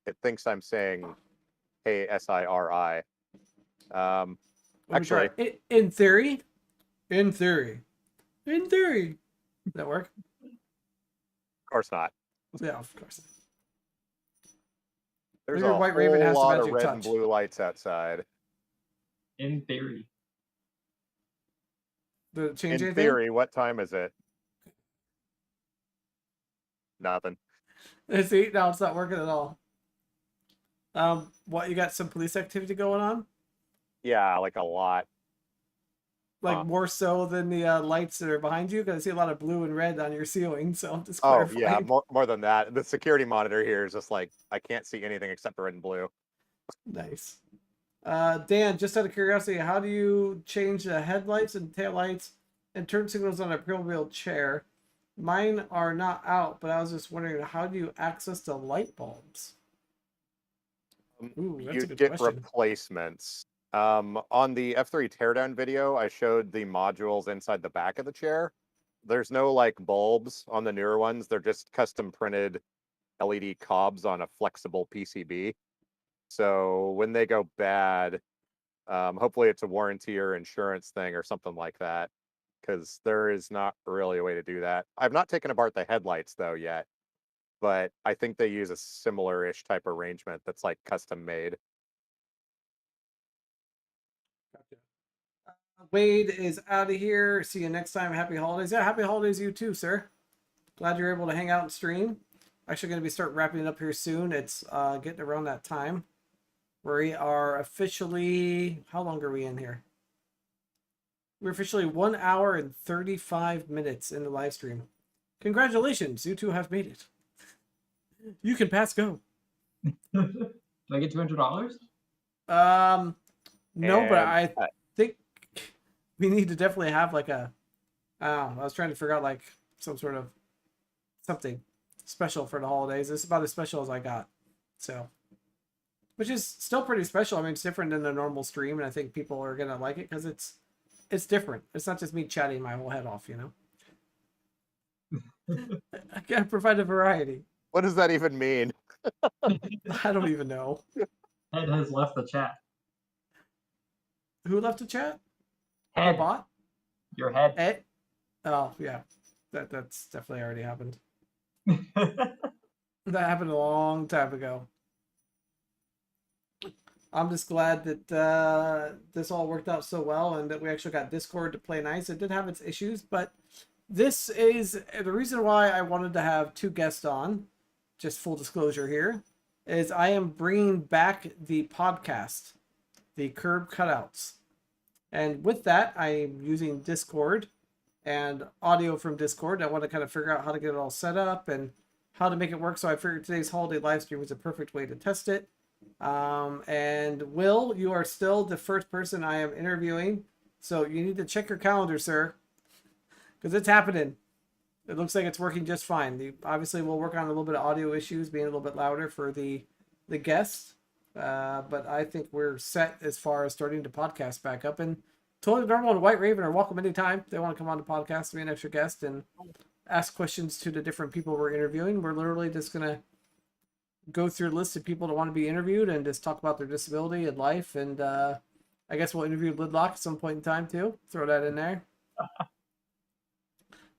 it thinks I'm saying KSIRI. Let me Actually, try. In theory, in theory, in theory. Does that work? of course not. Yeah, of course. There's Maybe a White Raven has the whole lot of magic red and touch. blue lights outside. In theory. Did it change In anything? theory, what time is it? Nothing. See, now it's not working at all. What, you got some police activity going on? Yeah, like a lot. Like more so than the lights that are behind you? Because I see a lot of blue and red on your ceiling, so I'm just Oh, clarifying. yeah, more than that. The security monitor here is just like, I can't see anything except for red and blue. Nice. Dan, just out of curiosity, how do you change the headlights and taillights and turn signals on a wheel chair? Mine are not out, but I was just wondering, how do you access the light bulbs? Ooh, that's You a good get question. replacements. On the F3 teardown video, I showed the modules inside the back of the chair. There's no like bulbs on the newer ones. They're just custom printed LED cobs on a flexible PCB. So when they go bad, hopefully it's a warranty or insurance thing or something like that, because there is not really a way to do that. I've not taken apart the headlights though yet, but I think they use a similar-ish type arrangement that's like custom made. Wade is out of here. See you next time. Happy holidays. Yeah, happy holidays to you too, sir. Glad you're able to hang out and stream. Actually going to be start wrapping it up here soon. It's getting around that time. We are officially, how long are we in here? We're officially 1 hour and 35 minutes in the live stream. Congratulations, you two have made it. You can pass go. Do I get $200? No, but And, I think we need to definitely have like a. I was trying to figure out like some sort of something special for the holidays. It's about as special as I got, so which is still pretty special. I mean, it's different than a normal stream, and I think people are gonna like it because it's different. It's not just me chatting my whole head off, you know. I gotta provide a variety. what does that even mean? I don't even know Head has left the chat. who left the chat. The Head, bot. your head. Ed. Oh yeah, that's definitely already happened. That happened a long time ago. I'm just glad that this all worked out so well and that we actually got Discord to play nice. It did have its issues, but this is the reason why I wanted to have two guests on. Just full disclosure here is I am bringing back the podcast, the Curb Cutouts. And with that, I'm using Discord and audio from Discord. I want to kind of figure out how to get it all set up and how to make it work. So I figured today's holiday live stream was a perfect way to test it. And Will, you are still the first person I am interviewing. So you need to check your calendar, sir, because it's happening. It looks like it's working just fine. Obviously, we'll work on a little bit of audio issues, being a little bit louder for the guests. But I think we're set as far as starting to podcast back up. And Totally Normal and White Raven are welcome anytime they want to come on the podcast to be an extra guest and ask questions to the different people we're interviewing. We're literally just going to go through a list of people that want to be interviewed and just talk about their disability and life. And I guess we'll interview Lidlock at some point in time too. Throw that in there.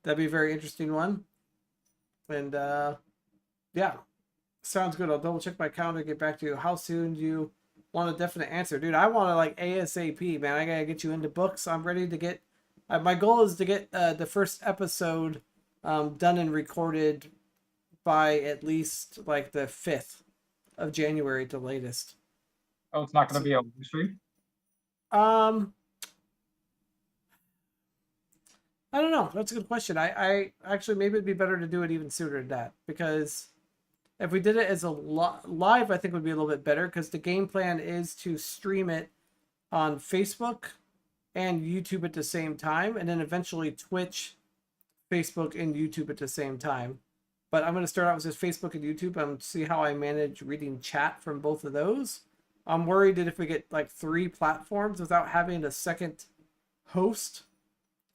That'd be a very interesting one. And yeah, sounds good. I'll double check my calendar, get back to you. How soon do you want a definite answer? Dude, I want to like ASAP, man. I gotta get you into books. I'm ready to get, my goal is to get the first episode done and recorded by at least like the 5th of January at the latest. Oh, it's not going to be a live stream? I don't know. That's a good question. I actually, maybe it'd be better to do it even sooner than that, because if we did it as a live, I think would be a little bit better, because the game plan is to stream it on Facebook and YouTube at the same time, and then eventually Twitch, Facebook, and YouTube at the same time. But I'm going to start out with just Facebook and YouTube and see how I manage reading chat from both of those. I'm worried that if we get like 3 platforms without having a second host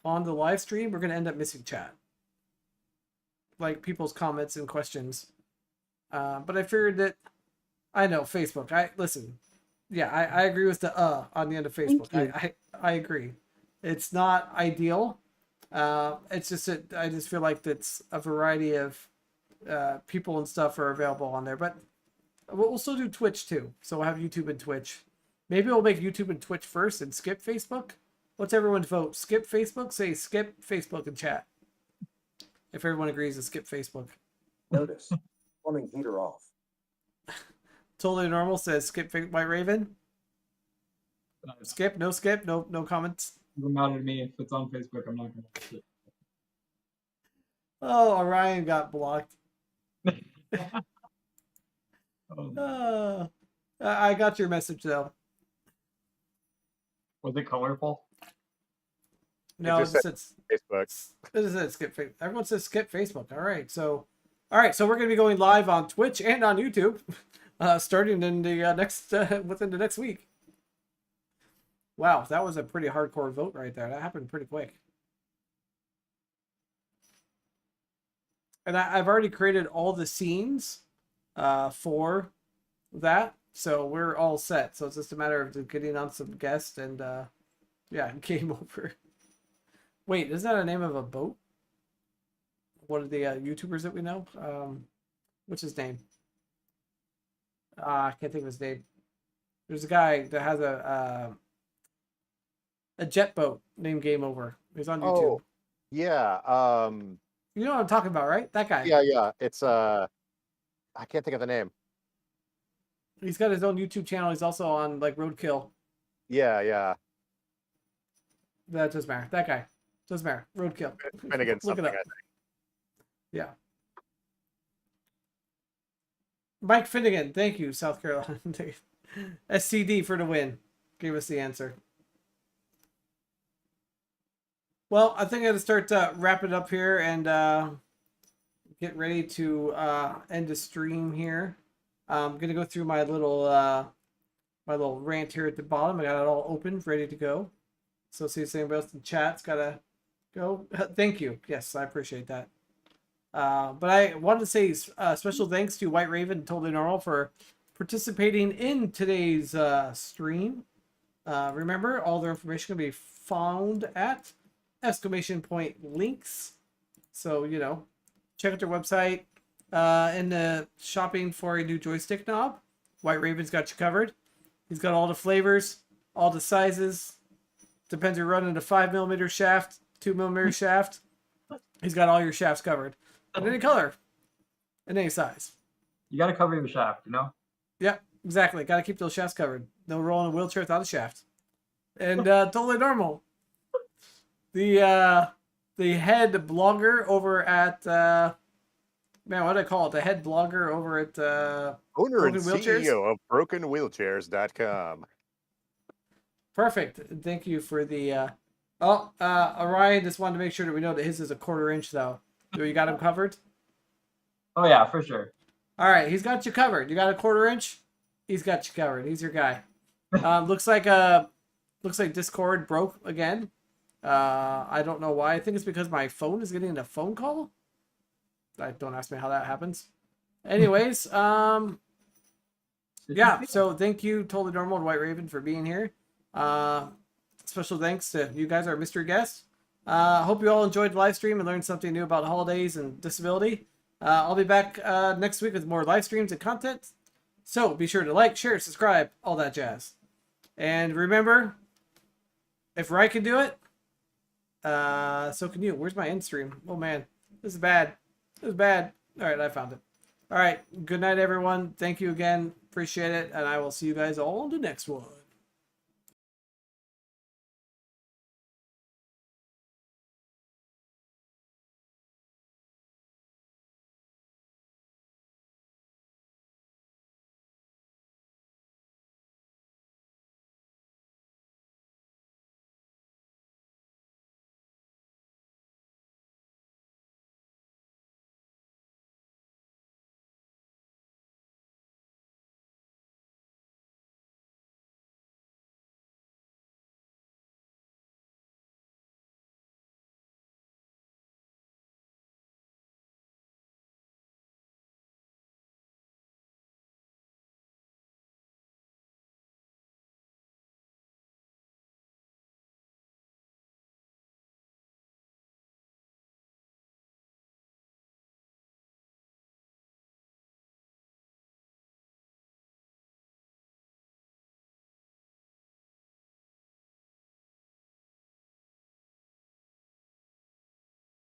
on the live stream, we're going to end up missing chat, like people's comments and questions. But I figured that, I know Facebook. I agree with the on the end of Facebook. I agree. It's not ideal. It's just that I just feel like that's a variety of people and stuff are available on there. But we'll still do Twitch too. So we'll have YouTube and Twitch. Maybe we'll make YouTube and Twitch first and skip Facebook. What's everyone's vote? Skip Facebook? Say skip Facebook in chat. If everyone agrees to skip Facebook. Notice, plumbing heater off. Totally Normal says skip White Raven. Skip, no comments. Doesn't matter to me. If it's on Facebook, I'm not going to. Oh, Orion got blocked. Oh, I got your message though. was it colorful? No, just it says Facebook. it says skip Facebook. Everyone says skip Facebook. All right, so we're gonna be going live on Twitch and on YouTube, starting in the next within the next week. Wow, that was a pretty hardcore vote right there. That happened pretty quick. And I've already created all the scenes for that, so we're all set. So it's just a matter of getting on some guests and yeah, game over. Wait, isn't that a name of a boat? One of the YouTubers that we know? What's his name? I can't think of his name. There's a guy that has a jet boat named Game Over. He's on YouTube. Oh, yeah. You know what I'm talking about, right? That guy. Yeah. It's I can't think of the name. He's got his own YouTube channel. He's also on like Roadkill. Yeah. That doesn't matter. That guy. Doesn't matter. Roadkill. Finnegan Look it something, up. I think. Yeah. Mike Finnegan. Thank you, South Carolina. SCD for the win. gave us the answer. Well, I think I'm going to start wrapping it up here and get ready to end the stream here. I'm going to go through my little rant here at the bottom. I got it all open, ready to go. So see if anybody else in the chat's got to go. Thank you. Yes, I appreciate that. But I wanted to say special thanks to White Raven and Totally Normal for participating in today's stream. Remember, all their information can be found at !links. So, you know, check out their website. In the shopping for a new joystick knob, White Raven's got you covered. He's got all the flavors, all the sizes. Depends if you're running a 5mm shaft, 2mm shaft. He's got all your shafts covered. In any color. In any size. You got to cover your shaft, you know? Yeah, exactly. Got to keep those shafts covered. No rolling a wheelchair without a shaft. And Totally Normal. The head blogger over at man, what do I call it? The head blogger over at Owner and Broken Wheelchairs? CEO of BrokenWheelchairs.com. Perfect. Thank you for the Orion just wanted to make sure that we know that his is a 1/4 inch though. Do you got him covered? Oh yeah, for sure. All right, he's got you covered. You got a 1/4 inch? He's got you covered. He's your guy. Looks like Discord broke again. I don't know why. I think it's because my phone is getting a phone call. Don't ask me how that happens. Anyways, yeah. So thank you, Totally Normal and White Raven, for being here. Special thanks to you guys, our mystery guests. Hope you all enjoyed the live stream and learned something new about holidays and disability. I'll be back next week with more live streams and content. So be sure to like, share, subscribe, all that jazz. And remember, if Ry can do it, so can you. Where's my end stream? Oh man, this is bad. This is bad. All right, I found it. All right, good night, everyone. Thank you again. Appreciate it. And I will see you guys all on the next one.